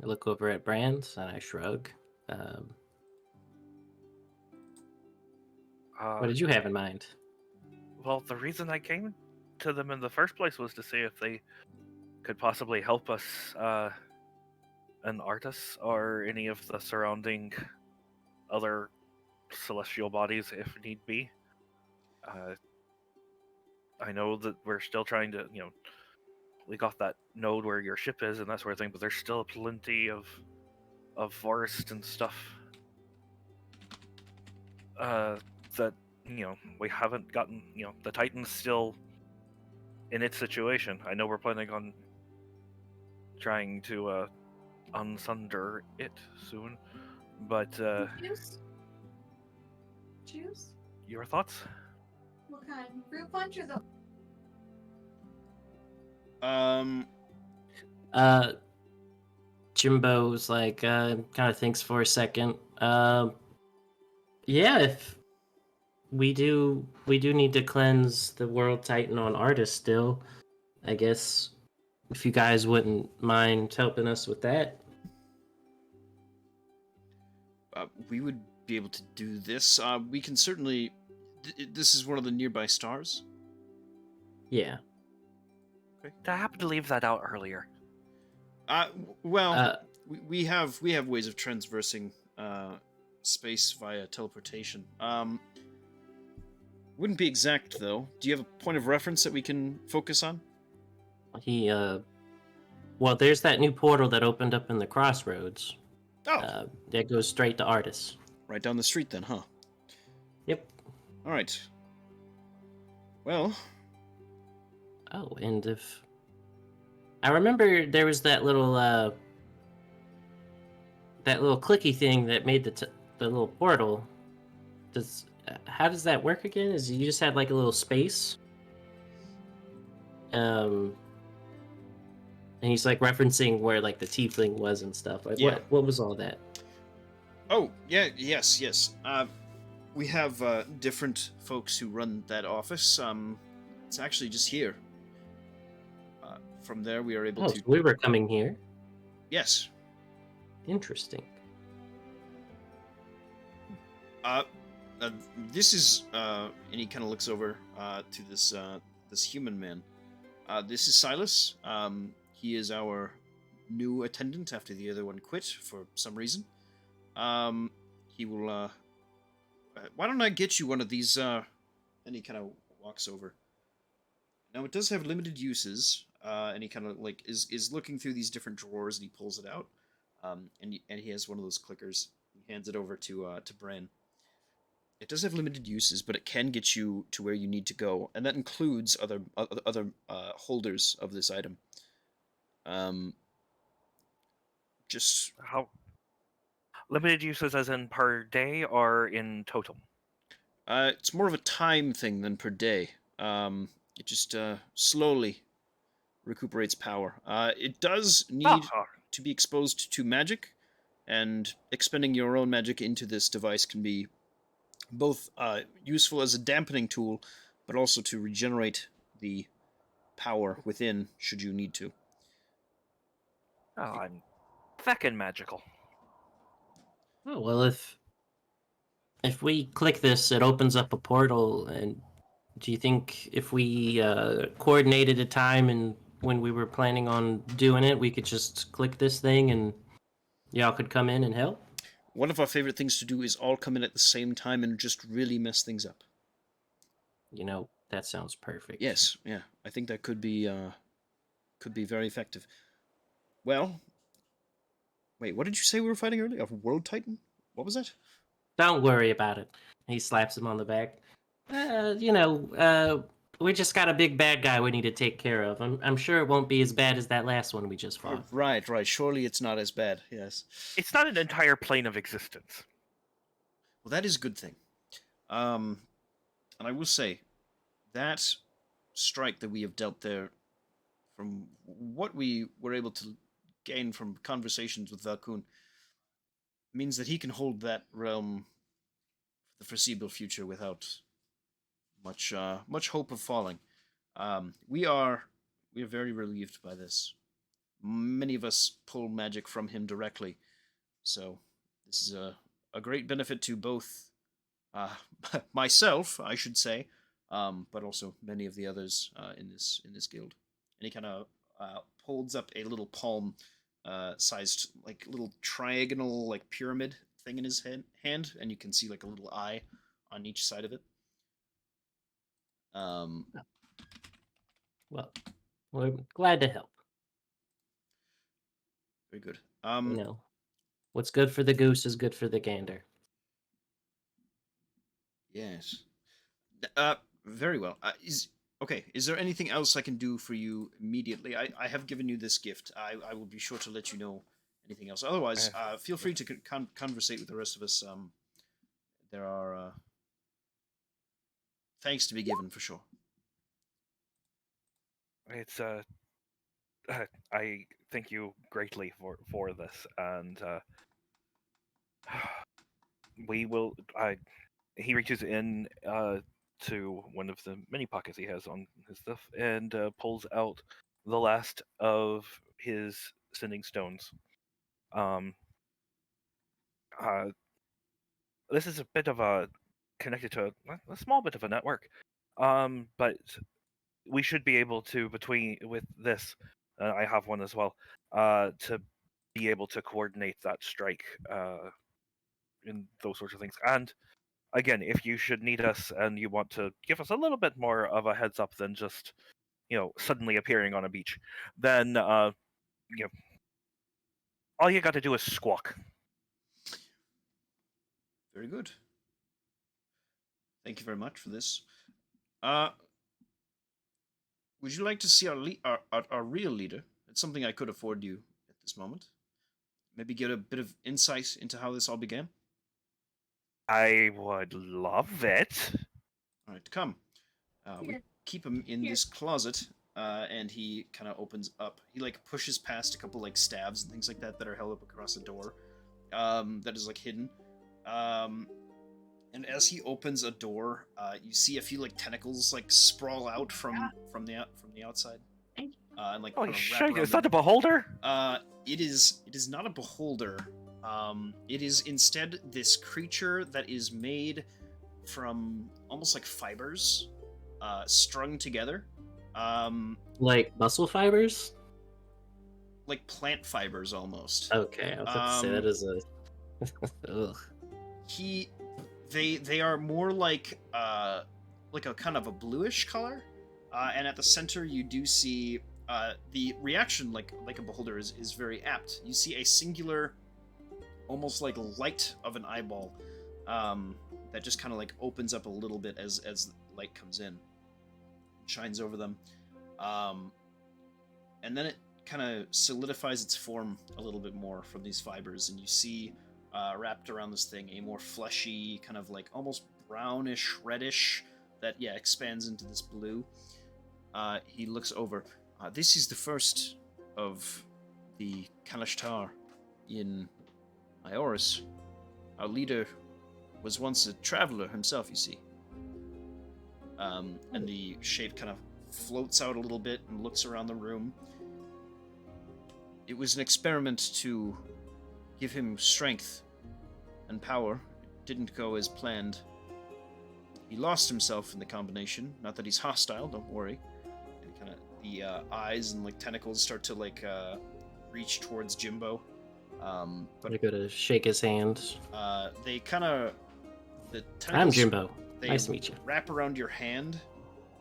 look over at Brands and I shrug. What did you have in mind? Well, the reason I came to them in the first place was to see if they could possibly help us, an artist or any of the surrounding other celestial bodies if need be. I know that we're still trying to, we got that node where your ship is and that sort of thing, but there's still plenty of forest and stuff that we haven't gotten. The Titan's still in its situation. I know we're planning on trying to unsunder it soon, but Juice? Your thoughts? What kind? Fruit punch or the? Jimbo's like, kind of thinks for a second. Yeah, if we do need to cleanse the World Titan on Artist still. I guess if you guys wouldn't mind helping us with that. We would be able to do this. We can certainly. This is one of the nearby stars. Yeah. Okay. I happened to leave that out earlier. Well, we have ways of transversing space via teleportation. Wouldn't be exact though. Do you have a point of reference that we can focus on? Well, there's that new portal that opened up in the crossroads. Oh, that goes straight to Artis. Right down the street then, huh? Yep. All right. Well. Oh, and if I remember, there was that little clicky thing that made the little portal. How does that work again? Is you just had like a little space? And he's like referencing where like the tiefling was and stuff. Like Yeah. what was all that? Oh, yeah, yes. We have different folks who run that office. It's actually just here. From there, we are able to. So we were coming here. Yes. Interesting. This is and he kind of looks over to this human man. This is Silas. He is our new attendant after the other one quit for some reason. He will. Why don't I get you one of these? And he kind of walks over. Now it does have limited uses, and he kind of like is looking through these different drawers, and he pulls it out, and he has one of those clickers. He hands it over to Bran. It does have limited uses, but it can get you to where you need to go, and that includes other holders of this item. Just How limited uses, as in per day or in total? It's more of a time thing than per day. It just slowly recuperates power. It does need to be exposed to magic, and expending your own magic into this device can be both useful as a dampening tool, but also to regenerate the power within should you need to. Oh, feckin' magical. Oh well, if we click this, it opens up a portal. And do you think if we coordinated a time and when we were planning on doing it, we could just click this thing and y'all could come in and help? One of our favorite things to do is all come in at the same time and just really mess things up. You know, that sounds perfect. Yes, yeah, I think that could be very effective. Well, wait, what did you say we were fighting earlier? A world titan? What was that? Don't worry about it. He slaps him on the back. We just got a big bad guy we need to take care of. I'm sure it won't be as bad as that last one we just fought. Right. Surely it's not as bad. Yes. It's not an entire plane of existence. Well, that is a good thing. And I will say that strike that we have dealt there, from what we were able to gain from conversations with Valkun, means that he can hold that realm for the foreseeable future without much hope of falling. We are very relieved by this. Many of us pull magic from him directly, so this is a great benefit to both myself, I should say, but also many of the others in this guild. And he kind of holds up a little palm sized, like, little triagonal, like, pyramid thing in his hand, and you can see like a little eye on each side of it. Well, we're glad to help. Very good. What's good for the goose is good for the gander. Yes. Very well. Is there anything else I can do for you immediately? I have given you this gift. I will be sure to let you know anything else. Otherwise, feel free to conversate with the rest of us. There are thanks to be given for sure. It's I thank you greatly for this, and we will. He reaches in to one of the many pockets he has on his stuff and pulls out the last of his sending stones. This is a bit of a connected to a small bit of a network, but we should be able to with this. I have one as well. To be able to coordinate that strike in those sorts of things. And again, if you should need us and you want to give us a little bit more of a heads up than just suddenly appearing on a beach, then all you got to do is squawk. Very good. Thank you very much for this. Would you like to see our real leader? It's something I could afford you at this moment. Maybe get a bit of insight into how this all began? I would love it. All right, come. We keep him in this closet, and he kind of opens up. He like pushes past a couple like stabs and things like that are held up across the door, that is like hidden. And as he opens a door, you see a few like tentacles like sprawl out from the outside. And like shit! Is that a beholder? It is not a beholder. It is instead this creature that is made from almost like fibers, strung together. Like muscle fibers? Like plant fibers almost. Okay, I was about to say that is a ugh. They are more like a kind of a bluish color, and at the center you do see the reaction like a beholder is very apt. You see a singular, almost like light of an eyeball, that just kind of like opens up a little bit as light comes in, shines over them, and then it kind of solidifies its form a little bit more from these fibers, and you see wrapped around this thing a more fleshy, kind of like almost brownish, reddish, that expands into this blue. He looks over. This is the first of the Kalashtar in Ioris. Our leader was once a traveler himself, you see. And the shape kind of floats out a little bit and looks around the room. It was an experiment to give him strength and power. It didn't go as planned. He lost himself in the combination. Not that he's hostile, don't worry. And kind of the eyes and like tentacles start to like reach towards Jimbo. But I gotta shake his hand. they kind of the tentacles. I'm Jimbo. They Nice to meet you. wrap around your hand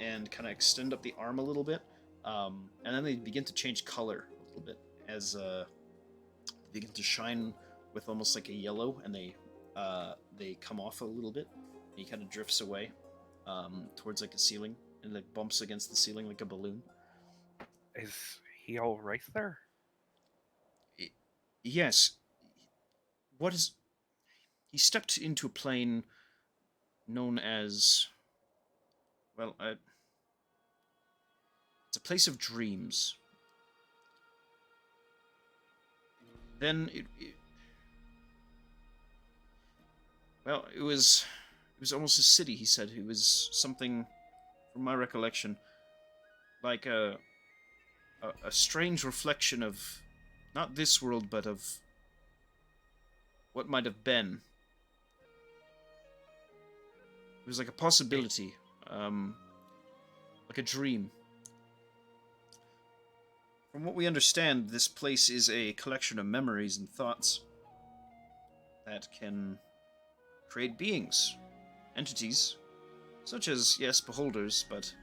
and kind of extend up the arm a little bit, and then they begin to change color a little bit as they begin to shine with almost like a yellow, and they come off a little bit. And he kind of drifts away towards like a ceiling, and like bumps against the ceiling like a balloon. Is he all right there? Yes. What is? He stepped into a plane known as, well, it's a place of dreams. Then it was almost a city. He said it was something, from my recollection, like a strange reflection of not this world, but of what might have been. It was like a possibility, like a dream. From what we understand, this place is a collection of memories and thoughts that can create beings, entities, such as, yes, beholders, but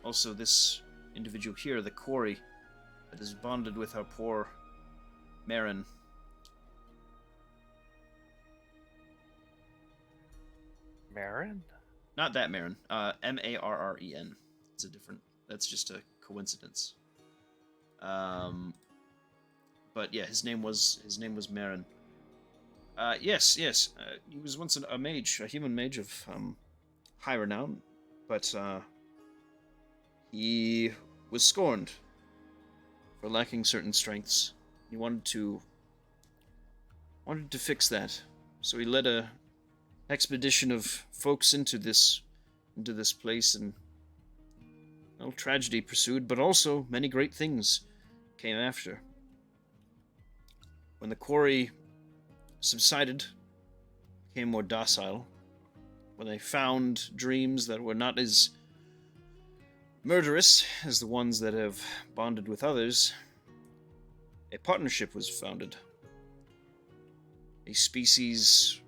also this individual here, the quarry, that is bonded with our poor Marin. Marin? Not that Marin. Marren. It's a different. That's just a coincidence. But yeah, his name was Marin. Yes. He was once a mage, a human mage of high renown, but he was scorned for lacking certain strengths. He wanted to fix that, so he led a expedition of folks into this place, and well, tragedy pursued, but also many great things came after. When the quarry subsided, became more docile, when they found dreams that were not as murderous as the ones that have bonded with others, a partnership was founded. A species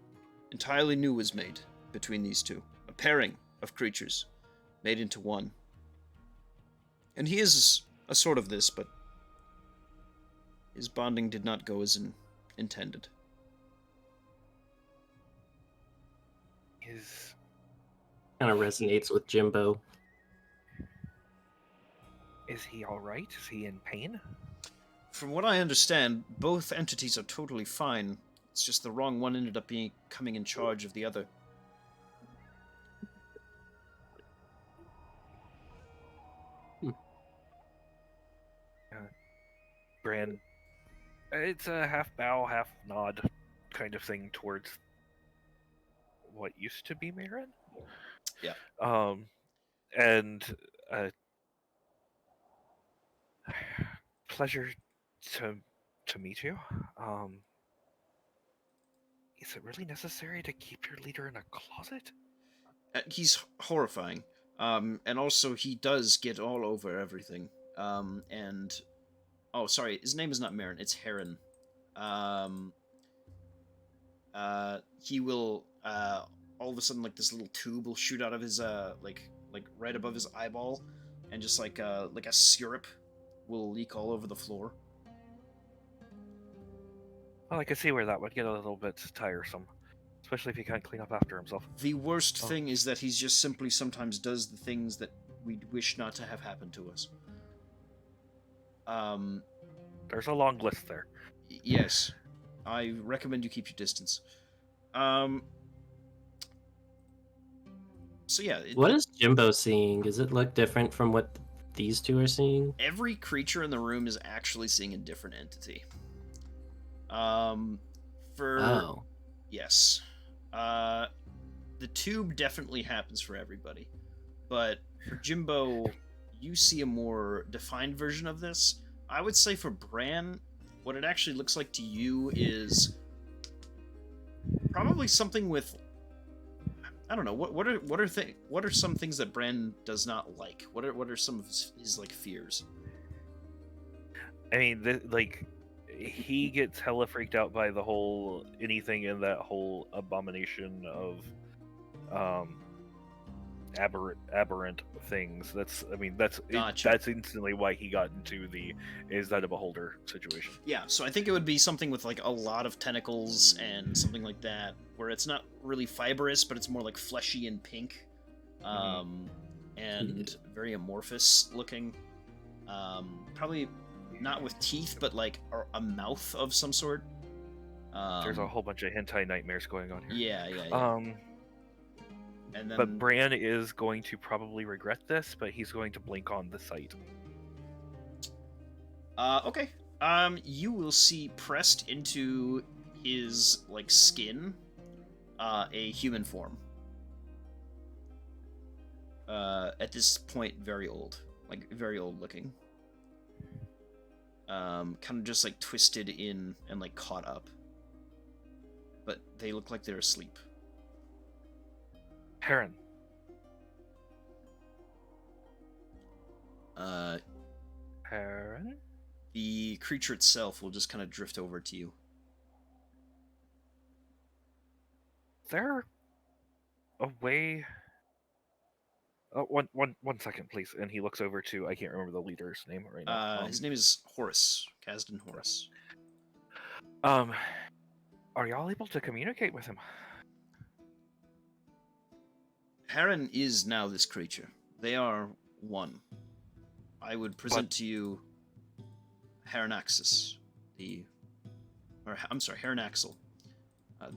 entirely new was made between these two. A pairing of creatures made into one. And he is a sort of this, but his bonding did not go as intended. His Kind of resonates with Jimbo. Is he all right? Is he in pain? From what I understand, both entities are totally fine. It's just the wrong one ended up coming in charge of the other. Bran, it's a half bow, half nod kind of thing towards what used to be Marin. Yeah. And pleasure to meet you. Is it really necessary to keep your leader in a closet? He's horrifying. And also he does get all over everything. And oh, sorry, his name is not Marin, it's Heron. He will all of a sudden, like, this little tube will shoot out of his like right above his eyeball, and just like a syrup will leak all over the floor. Well, I can see where that would get a little bit tiresome, especially if he can't clean up after himself. The worst thing is that he's just simply sometimes does the things that we wish not to have happen to us. There's a long list there. Yes. I recommend you keep your distance. So yeah. What is Jimbo seeing? Does it look different from what these two are seeing? Every creature in the room is actually seeing a different entity. Yes. The tube definitely happens for everybody. But for Jimbo, you see a more defined version of this. I would say for Bran, what it actually looks like to you is probably something with, I don't know, what are some things that Bran does not like? What are some of his like fears? I mean, like, he gets hella freaked out by the whole anything in that whole abomination of aberrant things. That's Gotcha. that's instantly why he got into the is that a beholder situation. Yeah, so I think it would be something with like a lot of tentacles and something like that, where it's not really fibrous, but it's more like fleshy and pink, and very amorphous looking. Probably not with teeth, but like a mouth of some sort. There's a whole bunch of hentai nightmares going on here. Yeah. And then, But Bran is going to probably regret this, but he's going to blink on the sight. okay. You will see pressed into his like skin, a human form. At this point, very old looking. Kind of just like twisted in and like caught up. But they look like they're asleep. Heron. Heron? The creature itself will just kind of drift over to you. Is there a way? Oh, one second, please. And he looks over to, I can't remember the leader's name right now. His name is Horus. Kasdan Horus. Are y'all able to communicate with him? Heron is now this creature. They are one. I would present to you Heranaxis, Heranaxel,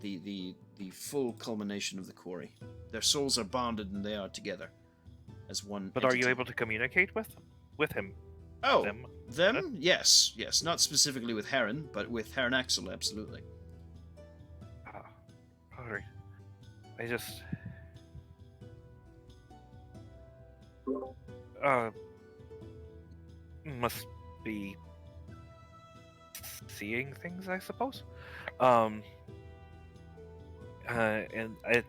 the full culmination of the quarry. Their souls are bonded and they are together as one. But entity. are you able to communicate with him? Oh, them? them? Yes. Not specifically with Heron, but with Heranaxel, absolutely. Alright. I just... must be seeing things, I suppose.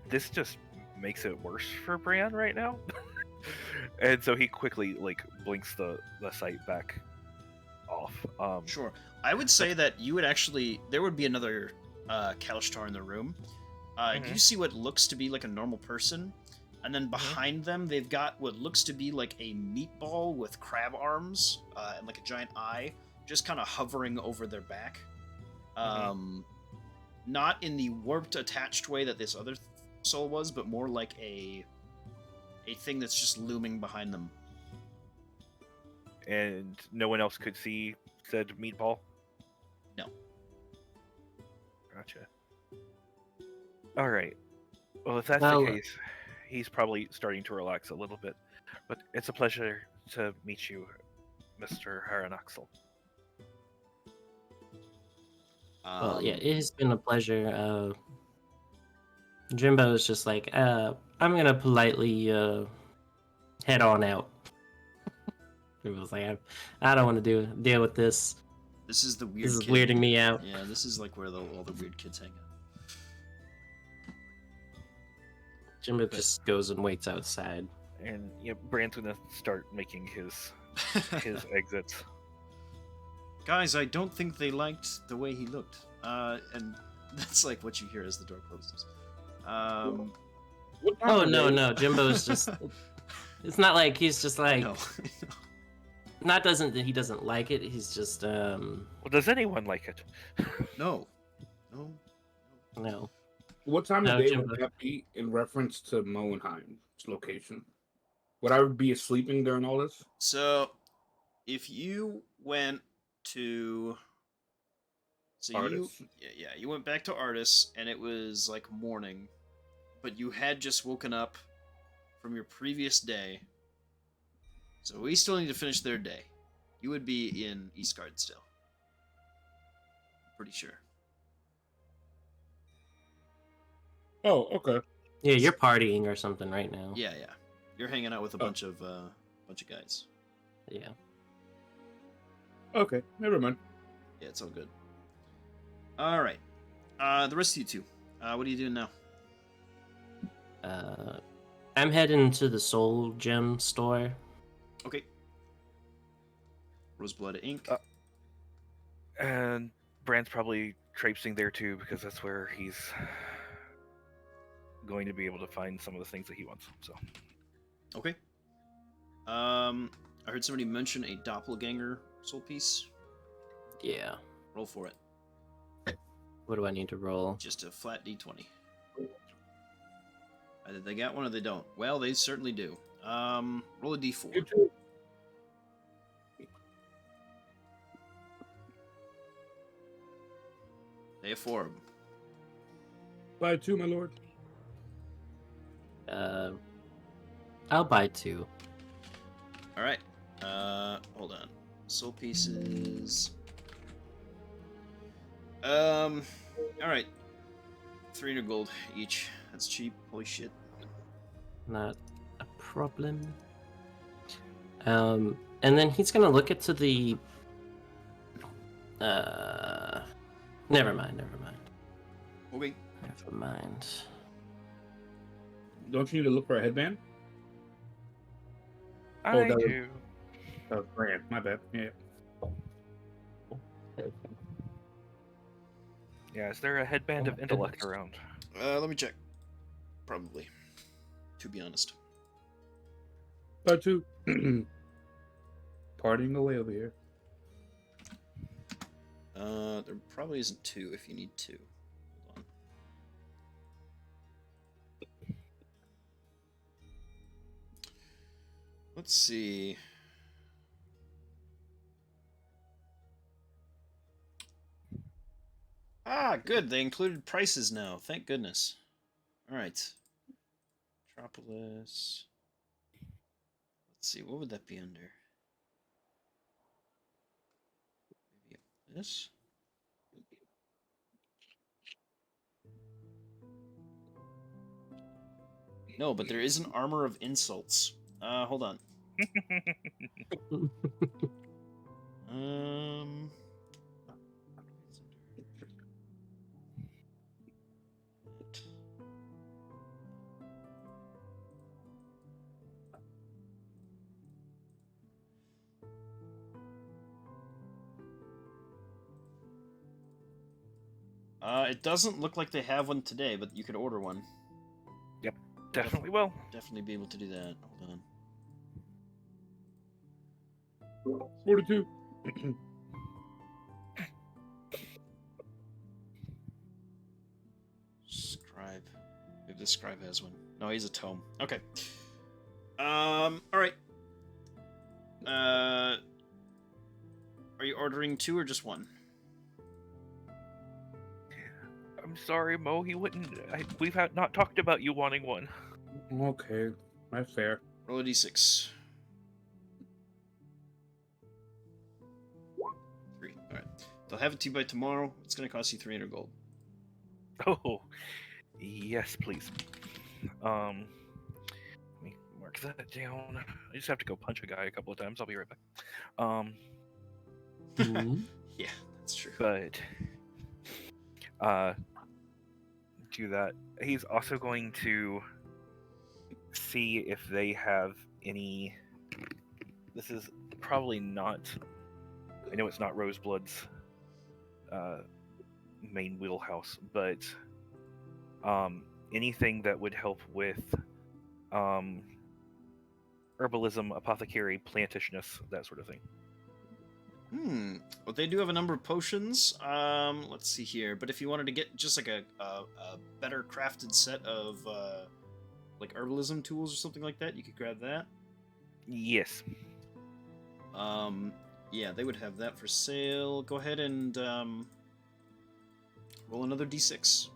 This just makes it worse for Bran right now. And so he quickly blinks the sight back off. Sure. I would say that you would actually there would be another Kalishtar in the room. You see what looks to be like a normal person, and then behind them they've got what looks to be like a meatball with crab arms and like a giant eye just kind of hovering over their back. Not in the warped attached way that this other soul was, but more like a thing that's just looming behind them. And no one else could see said meatball? No. Gotcha. Alright. Well, if that's the case, he's probably starting to relax a little bit. But it's a pleasure to meet you, Mr. Heranaxel. Well, yeah, it has been a pleasure. Jimbo is just like, I'm gonna politely head on out. He was like, I don't want to deal with this. This is the weird. This is weirding me out. Yeah, this is like where all the weird kids hang out. Jimbo just goes and waits outside. And Bran's gonna start making his exits. Guys, I don't think they liked the way he looked. And that's like what you hear as the door closes. Oh no, Jimbo's just. It's not like he's just like. No. He doesn't like it. He's just. Well, does anyone like it? No. What time of day would that be in reference to Moenheim's location? Would I be sleeping during all this? So, if you went to... Artis. You went back to Artis, and it was like morning, but you had just woken up from your previous day. So we still need to finish their day. You would be in Eastgard still. Pretty sure. Oh, okay. Yeah, you're partying or something right now. Yeah. You're hanging out with a bunch of guys. Yeah. Okay, never mind. Yeah, it's all good. All right. The rest of you two, what are you doing now? I'm heading to the Soul Gem store. Okay. Roseblood Ink. And Brand's probably traipsing there too because that's where he's going to be able to find some of the things that he wants. So. Okay. I heard somebody mention a doppelganger soul piece. Yeah. Roll for it. What do I need to roll? Just a flat d20. Either they got one or they don't. Well, they certainly do. Roll a d4. You too. They have 4 of them. Buy 2, my lord. I'll buy 2. All right. Hold on. Soul pieces. All right. 300 gold each. That's cheap. Holy shit. Not a problem. And then he's gonna look into the. Never mind. Okay. Never mind. Don't you need to look for a headband? I that was- do. Oh, Brand. My bad. Yeah. Yeah, is there a headband of intellect around? Let me check. Probably. To be honest. Buy 2. Partying away over here. There probably isn't 2 if you need 2. Hold on. Let's see. Ah, good. They included prices now. Thank goodness. All right. Metropolis. Let's see. What would that be under? Maybe this? No, but there is an armor of insults. Hold on. Um. It doesn't look like they have one today, but you could order one. Yep, definitely will. Definitely be able to do that. Hold on. 42. Scribe. Maybe the scribe has one. No, he's a tome. Okay. All right. Are you ordering 2 or just 1? I'm sorry, Mo. He wouldn't. We've not talked about you wanting one. Okay. That's fair. Roll a d6. 3. All right. They'll have it to you by tomorrow. It's going to cost you 300 gold. Oh, yes, please. Let me mark that down. I just have to go punch a guy a couple of times. I'll be right back. Yeah, that's true. But do that. He's also going to see if they have any. This is probably not. I know it's not Roseblood's main wheelhouse, but anything that would help with herbalism, apothecary, plantishness, that sort of thing. Well, they do have a number of potions. Let's see here. But if you wanted to get just like a better crafted set of like herbalism tools or something like that, you could grab that. Yes. Yeah, they would have that for sale. Go ahead and roll another d6.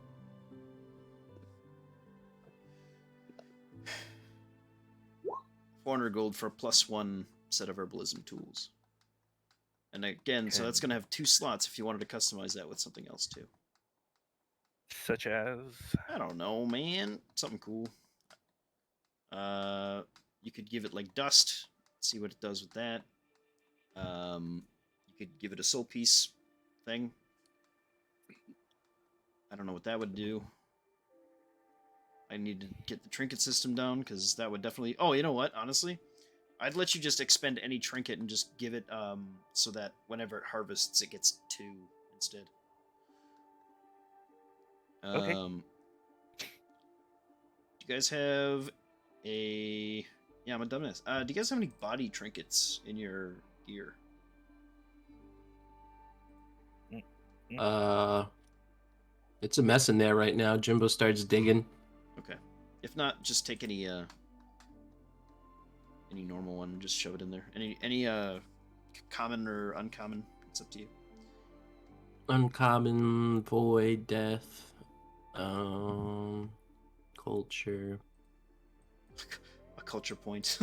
$400 gold for a +1 set of herbalism tools. And again, so that's going to have 2 slots if you wanted to customize that with something else too. Such as? I don't know, man. Something cool. You could give it like dust. See what it does with that. You could give it a soul piece thing. I don't know what that would do. I need to get the trinket system down, because that would definitely... Oh, you know what? Honestly, I'd let you just expend any trinket and just give it, so that whenever it harvests, it gets 2 instead. Okay. Do you guys have a... Yeah, I'm a dumbass. Do you guys have any body trinkets in your gear? It's a mess in there right now. Jimbo starts digging. Okay. If not, just take any normal one and just shove it in there. Any common or uncommon, it's up to you. Uncommon, void, death, culture. A culture point.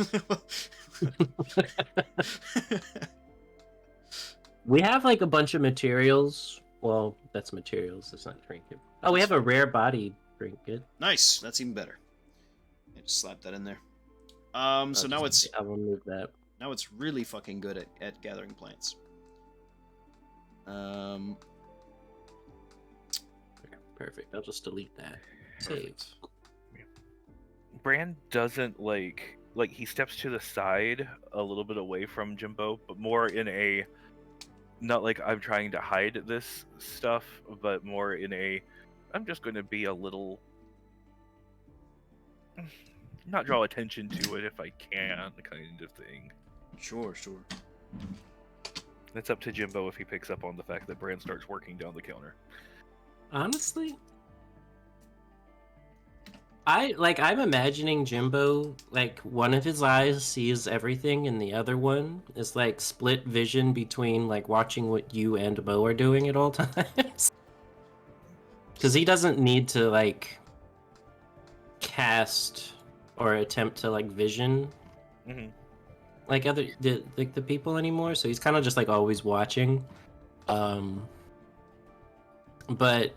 We have like a bunch of materials. Well, that's materials. That's not trinket. Oh, we have a rare body trinket. Nice. That's even better. I just slap that in there. So now I will move that. Now it's really fucking good at gathering plants. Perfect. I'll just delete that. Save. Bran doesn't like he steps to the side a little bit away from Jimbo, but more in a not like I'm trying to hide this stuff, but more in a I'm just going to be a little not draw attention to it if I can kind of thing. Sure. It's up to Jimbo if he picks up on the fact that Bran starts working down the counter. Honestly, I'm imagining Jimbo, like, one of his eyes sees everything and the other one is like split vision between like watching what you and Bo are doing at all times. Because he doesn't need to like cast or attempt to like vision like the people anymore, so he's kind of just like always watching. But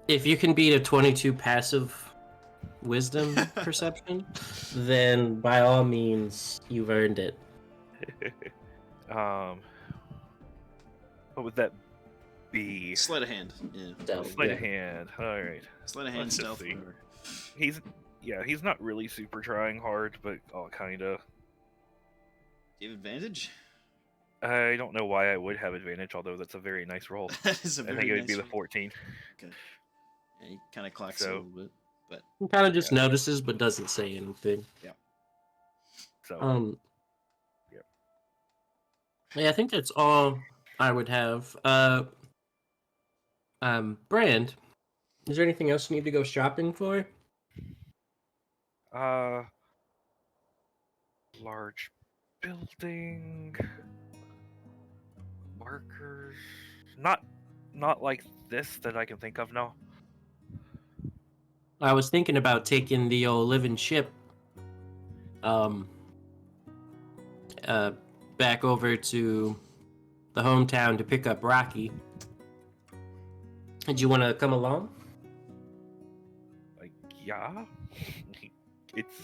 if you can beat a 22 passive wisdom perception, then by all means you've earned it. What would that be? Sleight of hand. Yeah. Sleight of hand. All right. Sleight of hand Let's just stealth. see. Whatever. He's not really super trying hard, but kinda. Do you have advantage? I don't know why I would have advantage, although that's a very nice roll. That is a I very think it would nice be the roll. 14. Okay. Yeah, he kind of clocks So- a little bit, but He kind of just notices but doesn't say anything. So Yeah, I think that's all I would have. Brand, is there anything else you need to go shopping for? large building markers. Not like this that I can think of. No. I was thinking about taking the old living ship back over to the hometown to pick up Rocky. Did you want to come along? Like, yeah. It's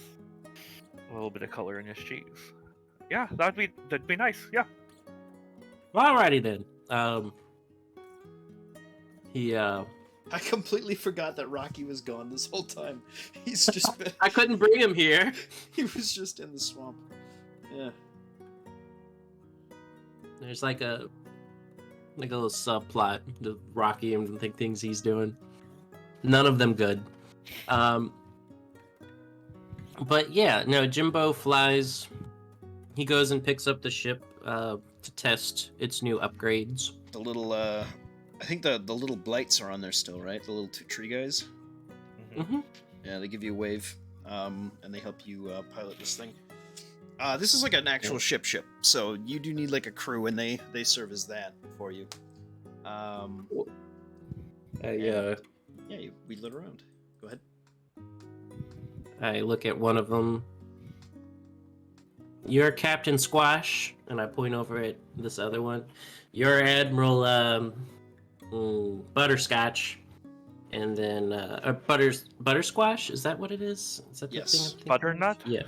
a little bit of color in his cheeks. Yeah, that'd be nice. Yeah. Alrighty then. I completely forgot that Rocky was gone this whole time. He's just been... I couldn't bring him here. He was just in the swamp. Yeah. There's like a little subplot to Rocky and the things he's doing. None of them good. But yeah, no, Jimbo flies. He goes and picks up the ship to test its new upgrades. The little, I think the little blights are on there still, right? The little 2 tree guys. Mm-hmm. Yeah, they give you a wave, and they help you pilot this thing. This is like an actual ship, so you do need like a crew, and they serve as that for you. Yeah, you wheedle it around. Go ahead. I look at one of them. You're Captain Squash, and I point over at this other one. You're Admiral Butterscotch, and then Buttersquash. Is that what it is? Is that the Yes. thing I'm thinking Butternut? of? Yeah,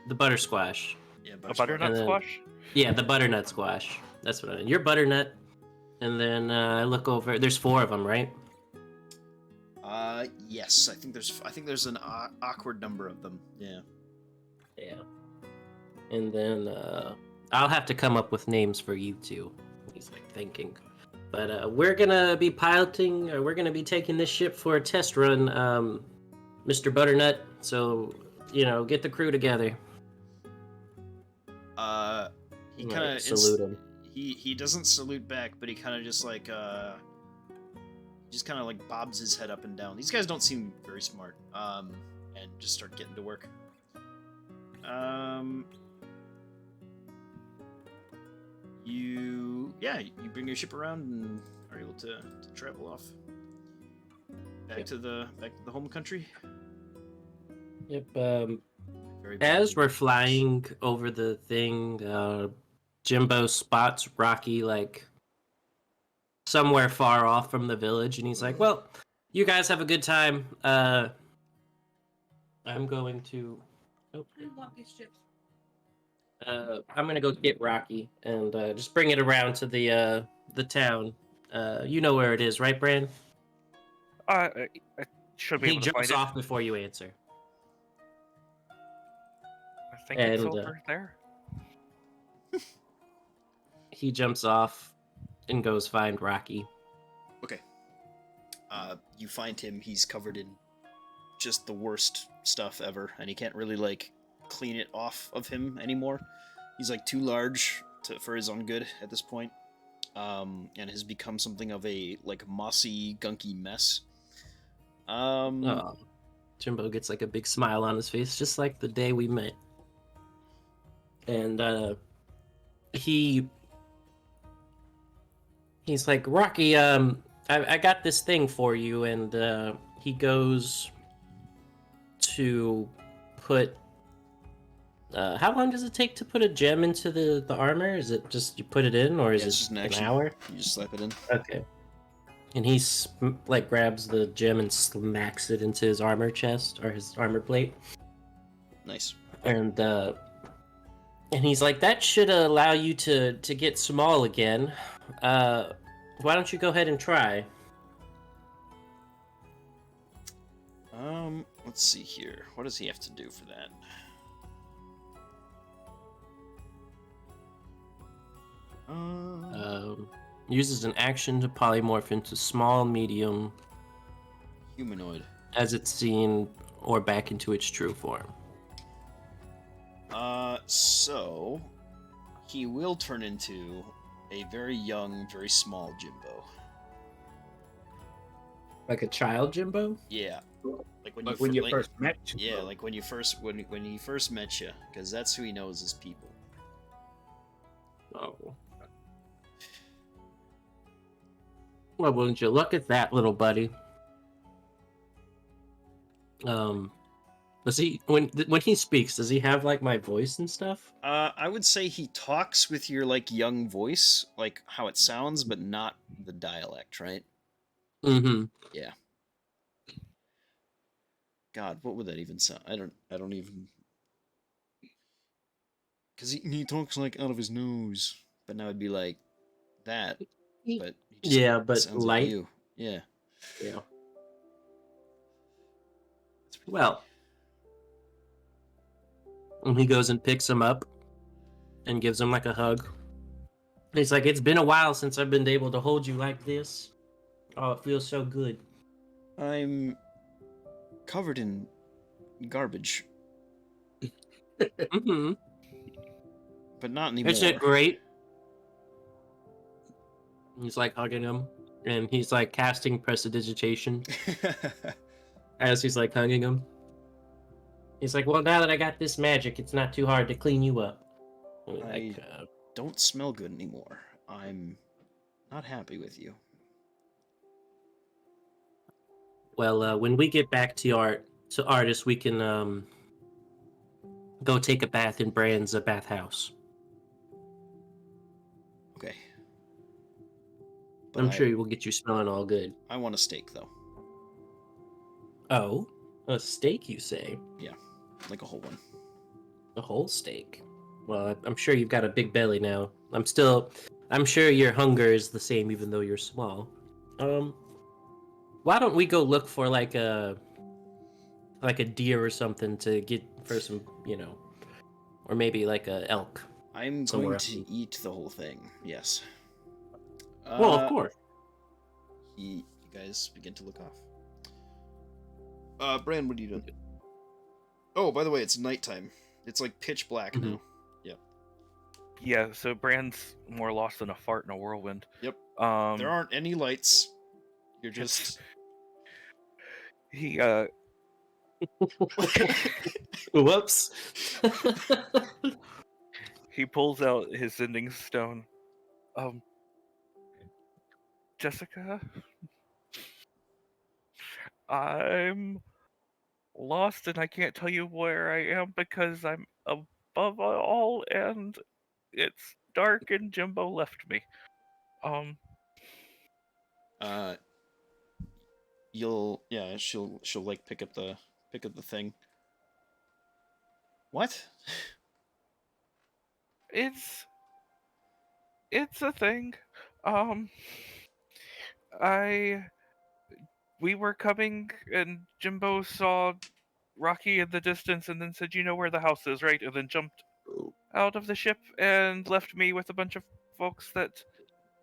the Buttersquash. Yeah, A butternut And then- squash? Yeah, the butternut squash. That's what I mean. You're butternut, And then I look over. There's 4 of them, right? Yes. I think there's an awkward number of them. Yeah. Yeah. And then I'll have to come up with names for you two. He's like thinking. But we're gonna be piloting. We're gonna be taking this ship for a test run, Mr. Butternut. So get the crew together. He kind of salute him. He doesn't salute back, but he kind of just like bobs his head up and down. These guys don't seem very smart. And just start getting to work. You bring your ship around and are able to travel off back to the home country. Yep. Very As we're flying over the thing, Jimbo spots Rocky like somewhere far off from the village, and he's like, "Well, you guys have a good time. I'm going to. Oh. I want these chips. I'm gonna go get Rocky and just bring it around to the town. You know where it is, right, Bran? I should be He able to find jumps it. off before you answer. I think it's and, over there. He jumps off and goes find Rocky. Okay. You find him. He's covered in just the worst stuff ever, and he can't really like clean it off of him anymore. He's like too large for his own good at this point, and has become something of a like mossy, gunky mess. Oh, Jimbo gets like a big smile on his face, just like the day we met. And he's like, Rocky, I got this thing for you, and he goes to put. How long does it take to put a gem into the armor? Is it just you put it in, or is Yeah, it's it just an an action. hour? You just slap it in. Okay. And he like grabs the gem and smacks it into his armor chest or his armor plate. Nice. And he's like, that should allow you to get small again. Why don't you go ahead and try? Let's see here. What does he have to do for that? Uses an action to polymorph into small, medium, Humanoid. as it's seen, or back into its true form. So he will turn into a very young, very small Jimbo. Like a child Jimbo? Yeah. Like when Like you when you first met. Yeah, like when he first met you, because that's who he knows as people. Oh. Well, wouldn't you look at that, little buddy? Does he when he speaks? Does he have like my voice and stuff? I would say he talks with your like young voice, like how it sounds, but not the dialect, right? Mm-hmm. Yeah. God, what would that even sound? I don't even. Because he talks like out of his nose, but now it'd be like that. But he just Yeah, but sounds light. like you. Yeah. Yeah. Well, and he goes and picks him up and gives him like a hug. He's like, it's been a while since I've been able to hold you like this. Oh, it feels so good. I'm covered in garbage, Mm-hmm. but not anymore. Isn't it great? He's like hugging him, and he's like casting prestidigitation as he's like hugging him. He's like, well, now that I got this magic, it's not too hard to clean you up. Like, Don't smell good anymore. I'm not happy with you. well, when we get back to Artis, we can go take a bath in Bran's bathhouse. Okay. I'm sure he will get you smelling all good. I want a steak, though. Oh, a steak, you say? Yeah, like a whole one. A whole steak? Well, I'm sure you've got a big belly now. I'm still I'm sure your hunger is the same, even though you're small. Why don't we go look for like a deer or something to get for some, or maybe like a elk I'm somewhere going else. to eat the whole thing. Yes. Well, of course. You guys begin to look off. Bran, what are you doing? Oh, by the way, it's nighttime. It's like pitch black Mhm. now. Yep. Yeah, so Brand's more lost than a fart in a whirlwind. Yep. Um, There aren't any lights. You're just. he Whoops. he pulls out his sending stone. Jessica, I'm lost and I can't tell you where I am because I'm above all and it's dark and Jimbo left me. uh, she'll like pick up the thing. What? It's a thing. Um, I we were coming and Jimbo saw Rocky in the distance and then said, "You know where the house is, right?" And then jumped out of the ship and left me with a bunch of folks that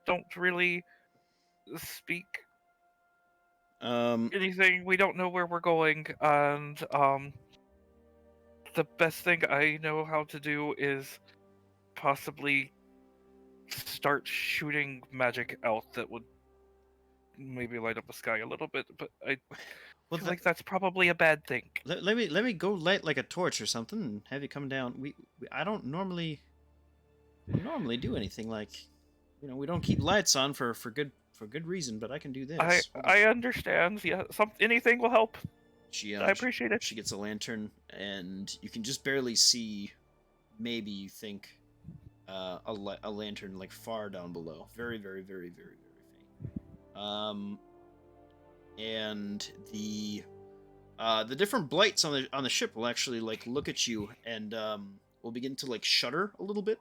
don't really speak Um, anything. We don't know where we're going, and the best thing I know how to do is possibly start shooting magic out that would maybe light up the sky a little bit, but I well, feel like that's probably a bad thing. let me go light like a torch or something and have you come down. I don't normally do anything like, we don't keep lights on for good reason, but I can do this. Hold on. I understand. Yeah, anything will help. She I appreciate it. She gets a lantern, and you can just barely see. Maybe you think a lantern like far down below, very very very very very faint. And the different blights on the ship will actually like look at you and will begin to like shudder a little bit,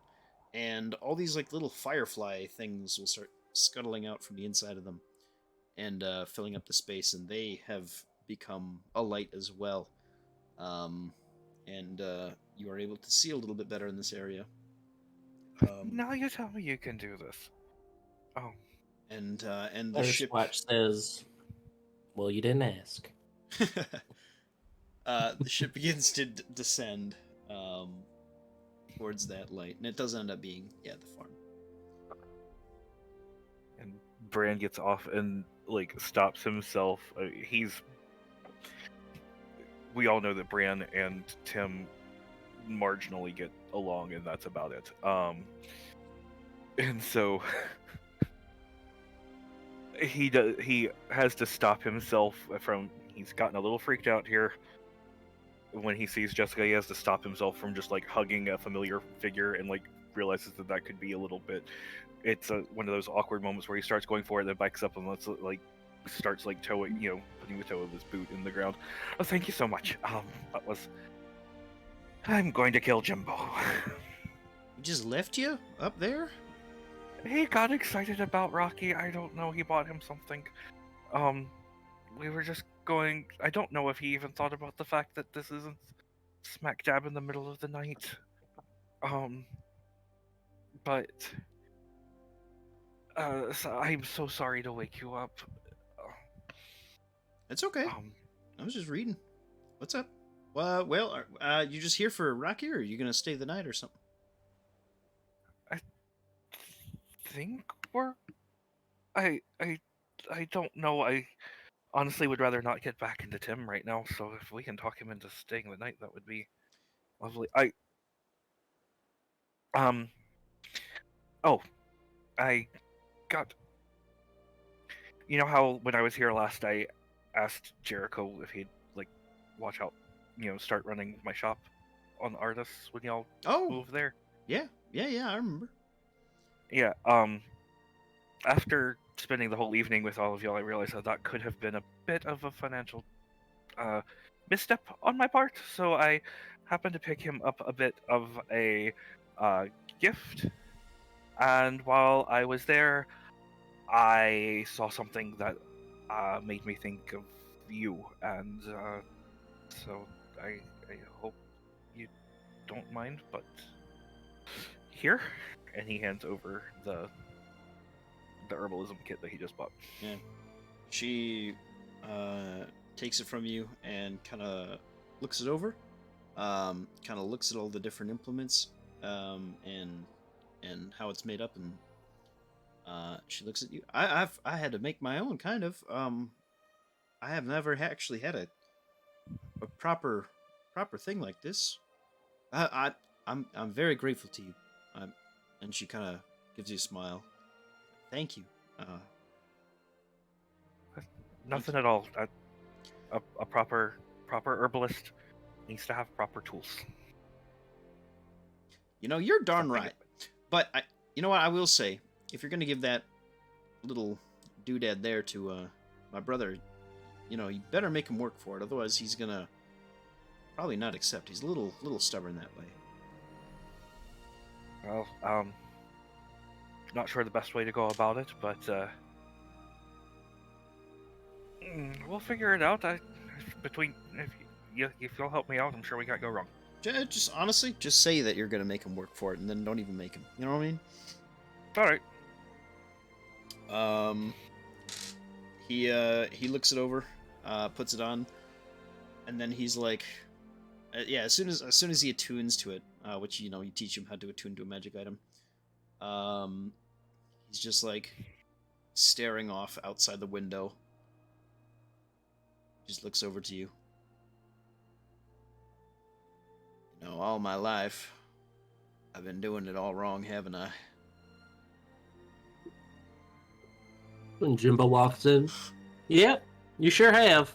and all these like little firefly things will start scuttling out from the inside of them and filling up the space, and they have become a light as well. And you are able to see a little bit better in this area. Now you tell me you can do this. Oh. And the Our ship. watch says, "Well, you didn't ask." The ship begins to descend towards that light, and it does end up being the farm. And Bran gets off and like stops himself. We all know that Bran and Tim marginally get along, and that's about it. And so he has to stop himself from. He's gotten a little freaked out here when he sees Jessica. He has to stop himself from just like hugging a familiar figure and like realizes that could be a little bit. It's one of those awkward moments where he starts going for it, then backs up and starts like toeing, putting the toe of his boot in the ground. Oh, thank you so much. That was. I'm going to kill Jimbo. He just left you up there? He got excited about Rocky. I don't know. He bought him something. We were just going. I don't know if he even thought about the fact that this isn't smack dab in the middle of the night. But so I'm so sorry to wake you up. It's okay. I was just reading. What's up? Well, you just here for Rocky, or are you gonna stay the night or something? I think we're. I don't know. I honestly would rather not get back into Tim right now. So if we can talk him into staying the night, that would be lovely. Oh, I got. You know how when I was here last, I asked Jericho if he'd like watch out, start running my shop on Artists when y'all move there. Yeah, I remember. Yeah. After spending the whole evening with all of y'all, I realized that could have been a bit of a financial misstep on my part. So I happened to pick him up a bit of a gift. And while I was there, I saw something that made me think of you, and so I hope you don't mind, but here, and he hands over the herbalism kit that he just bought. Yeah. She takes it from you and kind of looks it over. Kind of looks at all the different implements and how it's made up, and she looks at you. I had to make my own kind of. I have never actually had a proper thing like this. I'm very grateful to you. And she kind of gives you a smile. Thank you. Nothing at all. A proper herbalist needs to have proper tools. You know, you're darn Something- right. But you know what? I will say, if you're gonna give that little doodad there to my brother, you know, you better make him work for it. Otherwise, he's gonna probably not accept. He's a little stubborn that way. Well, not sure the best way to go about it, but we'll figure it out. If you'll help me out, I'm sure we can't go wrong. Just honestly, just say that you're gonna make him work for it, and then don't even make him. You know what I mean? All right. He looks it over, puts it on, and then he's like, yeah. As soon as he attunes to it, which you teach him how to attune to a magic item. He's just like staring off outside the window. Just looks over to you. You know, all my life, I've been doing it all wrong, haven't I? When Jimbo walks in, yep, you sure have.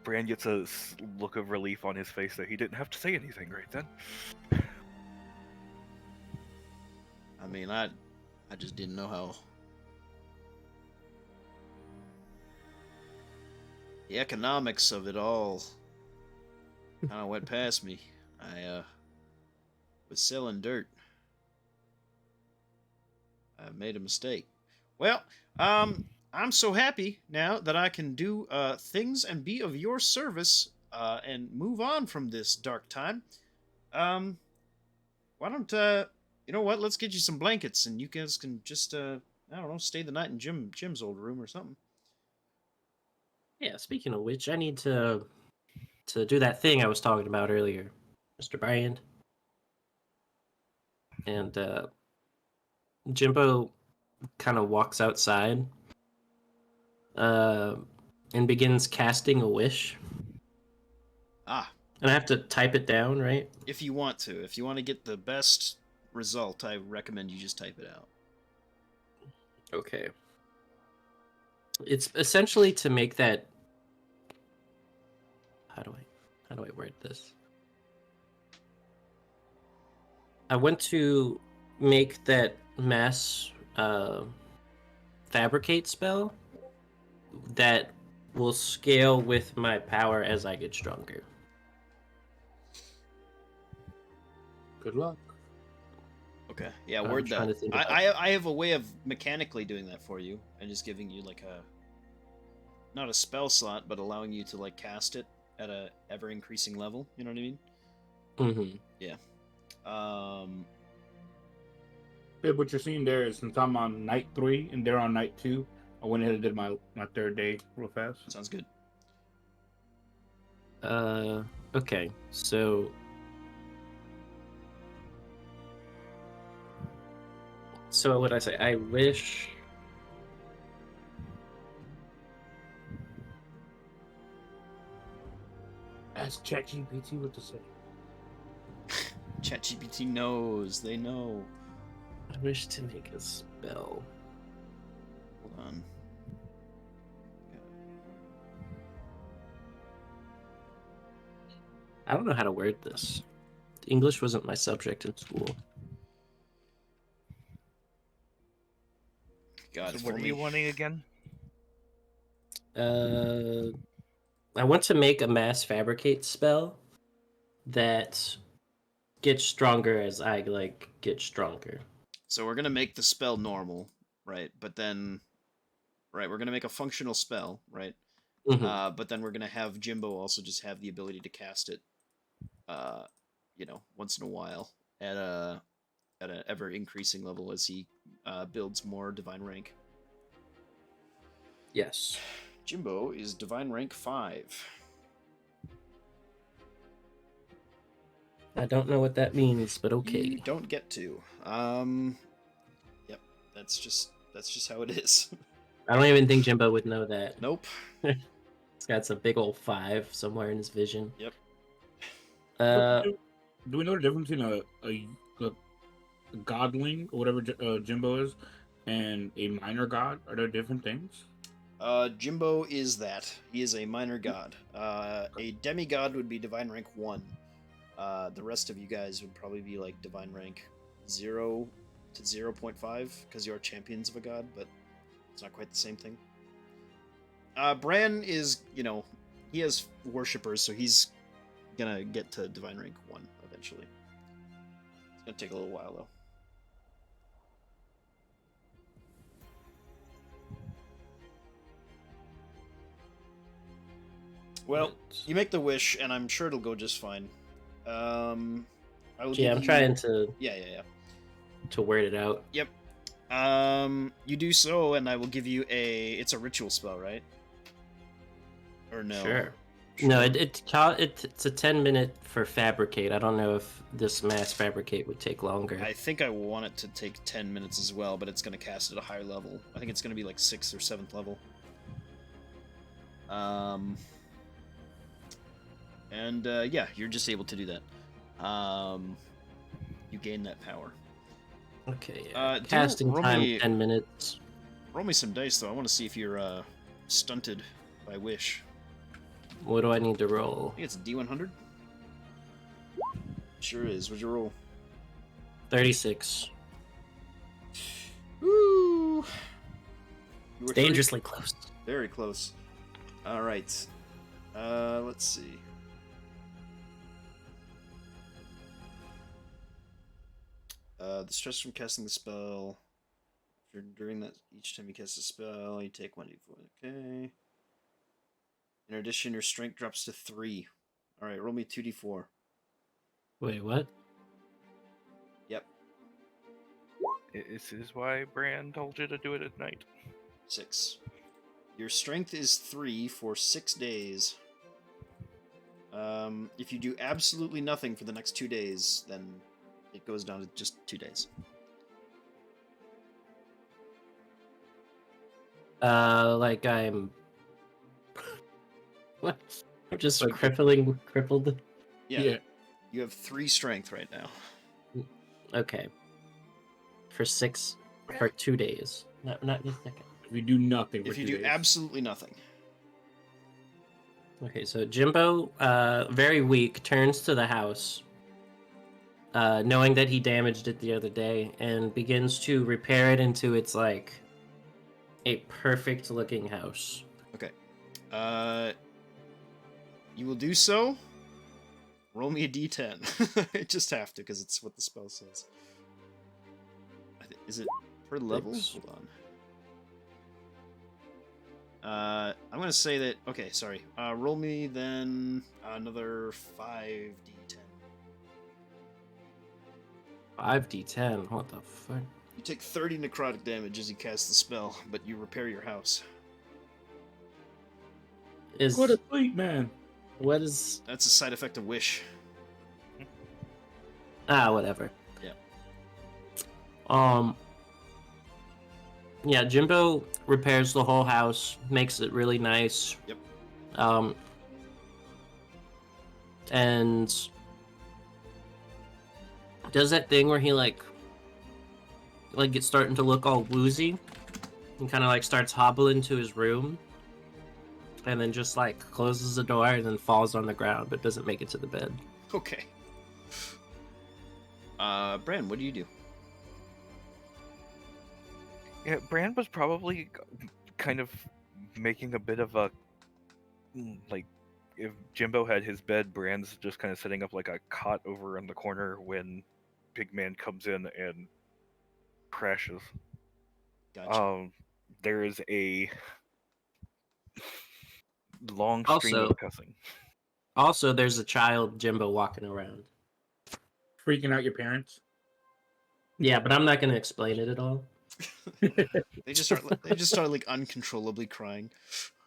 Bran gets a look of relief on his face that he didn't have to say anything right then. I mean, I just didn't know how. The economics of it all kind of went past me. I was selling dirt. I made a mistake. Well, I'm so happy now that I can do things and be of your service and move on from this dark time. Why don't you know what? Let's get you some blankets and you guys can just I don't know, stay the night in Jim's old room or something. Yeah, speaking of which, I need to do that thing I was talking about earlier, Mr. Brand. And Jimbo kind of walks outside and begins casting a wish. Ah. And I have to type it down, right? If you want to. If you want to get the best result, I recommend you just type it out. Okay. It's essentially to make that... How do I word this? I want to make that mass fabricate spell that will scale with my power as I get stronger. Good luck. Okay. Yeah, I'm word trying that. to think about I have a way of mechanically doing that for you and just giving you like a not a spell slot, but allowing you to like cast it at a ever increasing level. You know what I mean? Mm-hmm. Yeah. Babe, what you're seeing there is since I'm on night 3 and they're on night 2, I went ahead and did my third day real fast. Sounds good. Okay. So what would I say? I wish... Ask ChatGPT what to say. ChatGPT knows. They know. I wish to make a spell. Hold on. I don't know how to word this. English wasn't my subject in school. God, So if what are only- you wanting again? I want to make a mass fabricate spell that get stronger as I like get stronger. So we're gonna make the spell normal, right? But then, right, we're gonna make a functional spell, right? Hmm. But then we're gonna have Jimbo also just have the ability to cast it, uh, once in a while at an ever increasing level as he builds more divine rank. Yes. Jimbo is divine rank 5. I don't know what that means, but okay. You don't get to. Yep, that's just how it is. I don't even think Jimbo would know that. Nope. He's got some big old 5 somewhere in his vision. Yep. Do we know the difference between a godling or whatever Jimbo is and a minor god? Are there different things? Jimbo is that. He is a minor god. A demigod would be divine rank 1. The rest of you guys would probably be like divine rank 0 to 0.5 because you are champions of a god, but it's not quite the same thing. Bran is, he has worshippers, so he's gonna get to divine rank 1 eventually. It's gonna take a little while though. Well, you make the wish, and I'm sure it'll go just fine. I will Yeah, I'm you... trying to Yeah. to word it out. Yep. You do so, and I will give you it's a ritual spell, right? Or no? Sure. No, it's a 10-minute for fabricate. I don't know if this mass fabricate would take longer. I think I want it to take 10 minutes as well, but it's going to cast at a higher level. I think it's going to be like 6th or 7th level. And yeah, you're just able to do that. You gain that power. Okay. Yeah. Casting time 10 minutes. Roll me some dice, though. I want to see if you're stunted by wish. What do I need to roll? I think it's a D100. Sure is. What'd you roll? 36. Woo! You were Dangerously close. Very close. All right. Let's see. The stress from casting the spell. During that, each time you cast a spell, you take 1d4. Okay. In addition, your strength drops to 3. All right, roll me 2d4. Wait, what? Yep. This is why Bran told you to do it at night. 6. Your strength is 3 for 6 days. If you do absolutely nothing for the next 2 days, then it goes down to just 2 days. Like I'm... What? I'm just crippled. Yeah. You have 3 strength right now. Okay. For 2 days. Not a second. If you do nothing for If you 2 do days. absolutely nothing. Okay, so Jimbo, very weak, turns to the house, knowing that he damaged it the other day, and begins to repair it into its, like, a perfect-looking house. Okay. You will do so. Roll me a d10. I just have to, because it's what the spell says. Is it per level? Hold on. I'm gonna say that. Okay, sorry. Roll me then another 5d10. 5d10? What the fuck? You take 30 necrotic damage as you cast the spell, but you repair your house. Go to sleep, man. What is... That's a side effect of wish. Whatever. Yeah. Yeah, Jimbo repairs the whole house, makes it really nice. Yep. And does that thing where he like gets starting to look all woozy and kind of like starts hobbling to his room and then just like closes the door and then falls on the ground but doesn't make it to the bed. Okay. Bran, what do you do? Yeah, Bran was probably kind of making a bit of a if Jimbo had his bed, Brand's just kind of setting up like a cot over in the corner when Big Man comes in and crashes. Gotcha. There is a long stream Also, of cussing. there's a child Jimbo walking around. Freaking out your parents. Yeah, but I'm not gonna explain it at all. They just start like uncontrollably crying.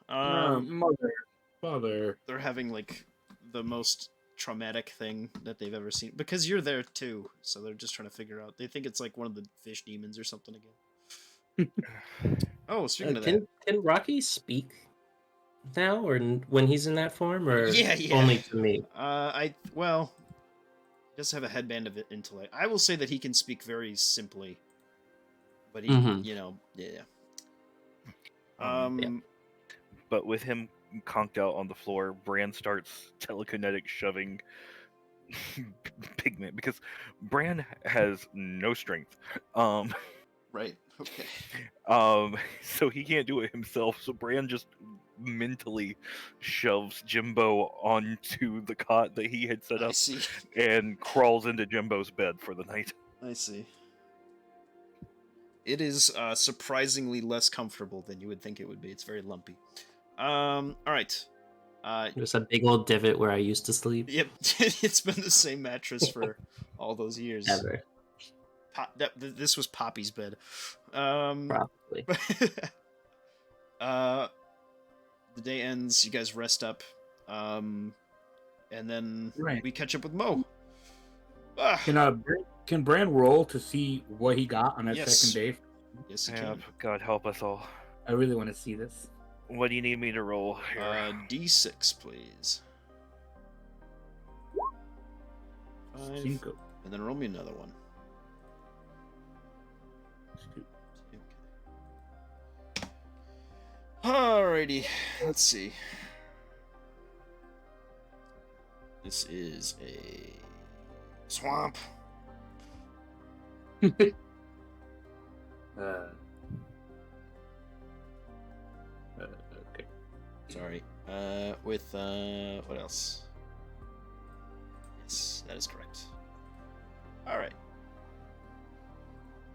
Mother, father. They're having like the most traumatic thing that they've ever seen because you're there too. So they're just trying to figure out. They think it's like one of the fish demons or something again. Oh, speaking of that, Can Rocky speak now, or when he's in that form, or yeah. only to me? He does have a headband of intellect. I will say that he can speak very simply, but he, Mhm. yeah. Yeah. But with him conked out on the floor, Bran starts telekinetic shoving Pigment because Bran has no strength. Right. Okay. So he can't do it himself. So Bran just mentally shoves Jimbo onto the cot that he had set I up see. and crawls into Jimbo's bed for the night. I see. It is surprisingly less comfortable than you would think it would be. It's very lumpy. All right. There's a big old divot where I used to sleep. Yep. It's been the same mattress for all those years. Ever. This was Poppy's bed. Probably. The day ends. You guys rest up. And then Right. we catch up with Mo. Can Bran roll to see what he got on that Yes. second day? Yes, you Yeah, can. God help us all. I really want to see this. What do you need me to roll here? D6, please. 5. Cinco. And then roll me another one. Alrighty, let's see. This is a swamp. Okay. Sorry. With what else? Yes, that is correct. Alright.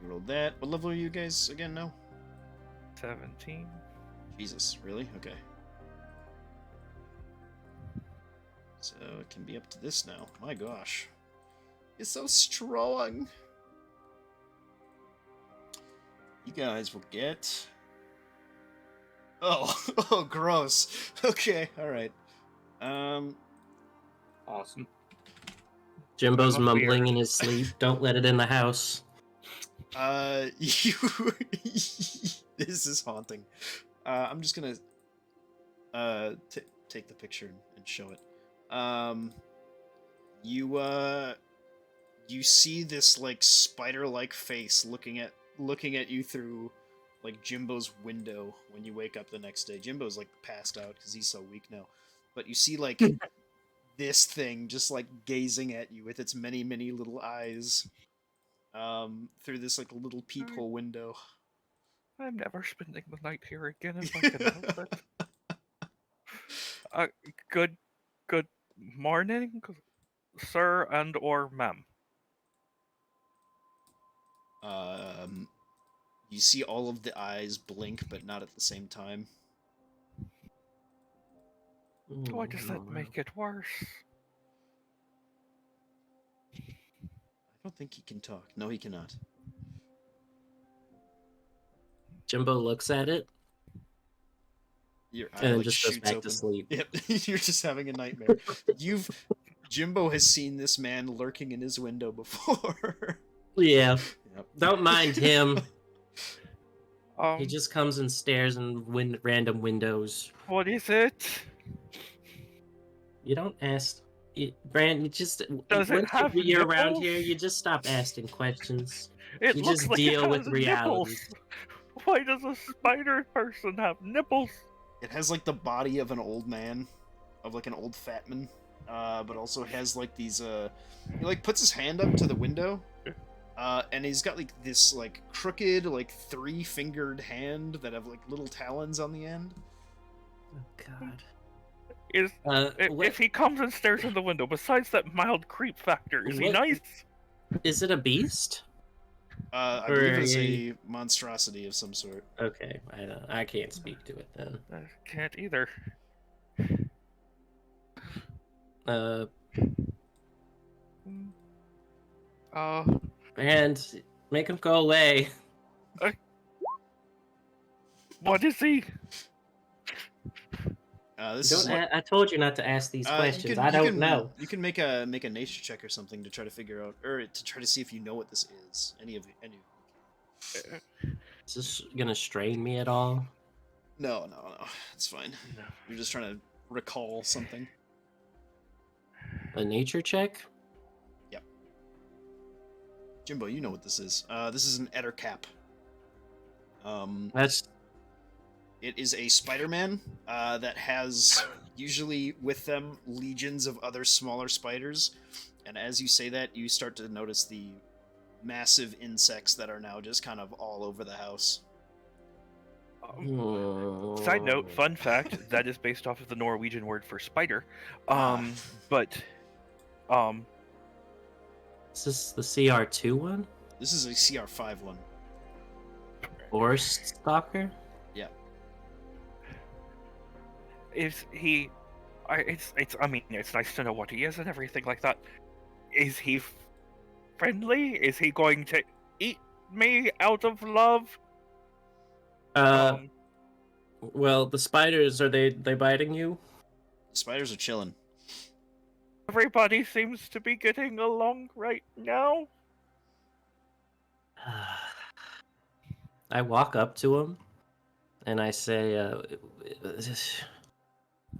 You rolled that. What level are you guys again now? 17. Jesus, really? Okay. So it can be up to this now. My gosh. It's so strong. You guys will get... Oh, oh, gross. Okay, alright. Awesome. Jimbo's I'm a mumbling weird. in his sleep. Don't let it in the house. You... This is haunting. I'm just gonna take the picture and show it. You see this like spider-like face looking at you through like Jimbo's window when you wake up the next day. Jimbo's like passed out because he's so weak now, but you see like this thing just like gazing at you with its many little eyes through this like little peephole window. I'm never spending the night here again if I can help it. Good morning, sir and or ma'am. You see all of the eyes blink, but not at the same time. Why does that make it worse? I don't think he can talk. No, he cannot. Jimbo looks at it Your eye and then like just goes shoots back open. to sleep. Yep, you're just having a nightmare. Jimbo has seen this man lurking in his window before. Yeah. Yep. Don't mind him. Um, He just comes and stares in random windows. What is it? You don't ask. Brand, you just Does it once have you're around nipples? here, you just stop asking questions. It You looks just like deal it with has reality. nipples. Why does a spider person have nipples? It has like the body of an old man, of like an old fat man, but also has like these. He like puts his hand up to the window, and he's got like this like crooked like 3-fingered hand that have like little talons on the end. Oh God. Is what, if he comes and stares in the window, besides that mild creep factor, is he What- nice? is it a beast? I Or believe it's a- a monstrosity of some sort. Okay, I can't speak to it then. I can't either. Uh, Uh, and make him go away. what is he? This is I told you not to ask these questions. I don't know. You can make a nature check or something to try to figure out, or to try to see if you know what this is. Any. Is this gonna strain me at all? No, it's fine. No. You're just trying to recall something. A nature check? Jimbo, you know what this is. This is an Ettercap. That's It is a Spider-Man that has usually with them legions of other smaller spiders, and as you say that, you start to notice the massive insects that are now just kind of all over the house. Side note, fun fact, that is based off of the Norwegian word for spider. But Is this the CR2 one? This is a CR5 one. Forest Stalker? Yeah. is he? I mean, it's nice to know what he is and everything like that. Is he friendly? Is he going to eat me out of love? Well, the spiders, are they biting you? The spiders are chilling. Everybody seems to be getting along right now. I walk up to him and I say,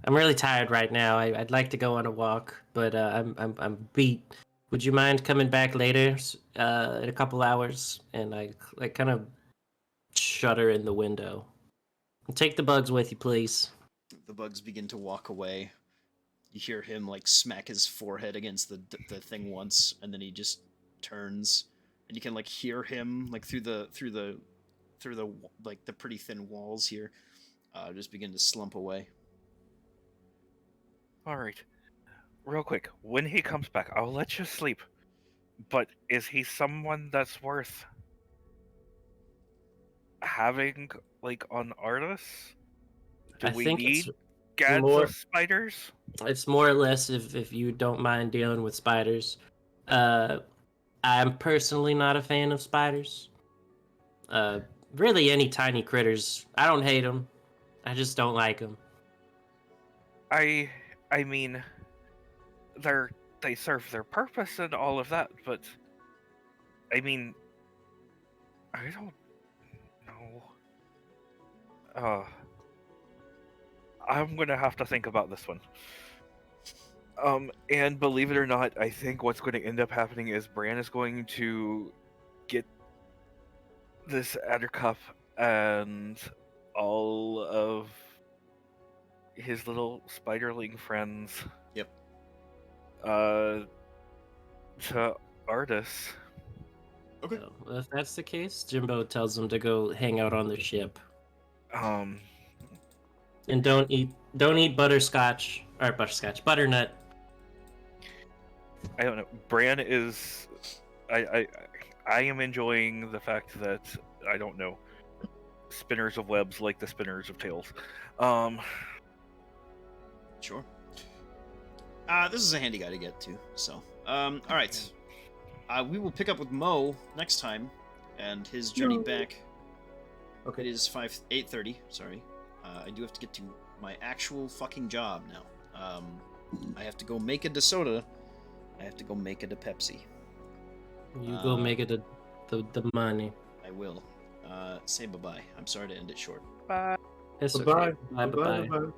I'm really tired right now. I'd like to go on a walk, but I'm beat. Would you mind coming back later, in a couple hours? And I kind of shudder in the window. Take the bugs with you, please. The bugs begin to walk away. You hear him like smack his forehead against the thing once, and then he just turns, and you can like hear him like through the like the pretty thin walls here, just begin to slump away. All right, real quick. When he comes back, I'll let you sleep. But is he someone that's worth having like on Artis? Do I we think need it's gads more- of spiders? It's more or less if you don't mind dealing with spiders. I'm personally not a fan of spiders. Really any tiny critters. I don't hate them. I just don't like them. I mean, they serve their purpose and all of that, but I mean, I don't know. I'm gonna have to think about this one. And believe it or not, I think what's going to end up happening is Bran is going to get this Adder Cup and all of his little spiderling friends. Yep. To Artis. Okay. So, if that's the case, Jimbo tells them to go hang out on the ship. Um, And don't eat butternut. I don't know. Bran is. I am enjoying the fact that I don't know. Spinners of webs like the spinners of tails. Sure. This is a handy guy to get to. So, all right. We will pick up with Mo next time, and his journey back. Okay. It is 8:30. Sorry. I do have to get to my actual fucking job now. I have to go make a soda. I have to go make it a Pepsi. You go make it the money. I will. Say bye-bye. I'm sorry to end it short. Bye. It's Bye-bye. okay. Bye. Bye-bye.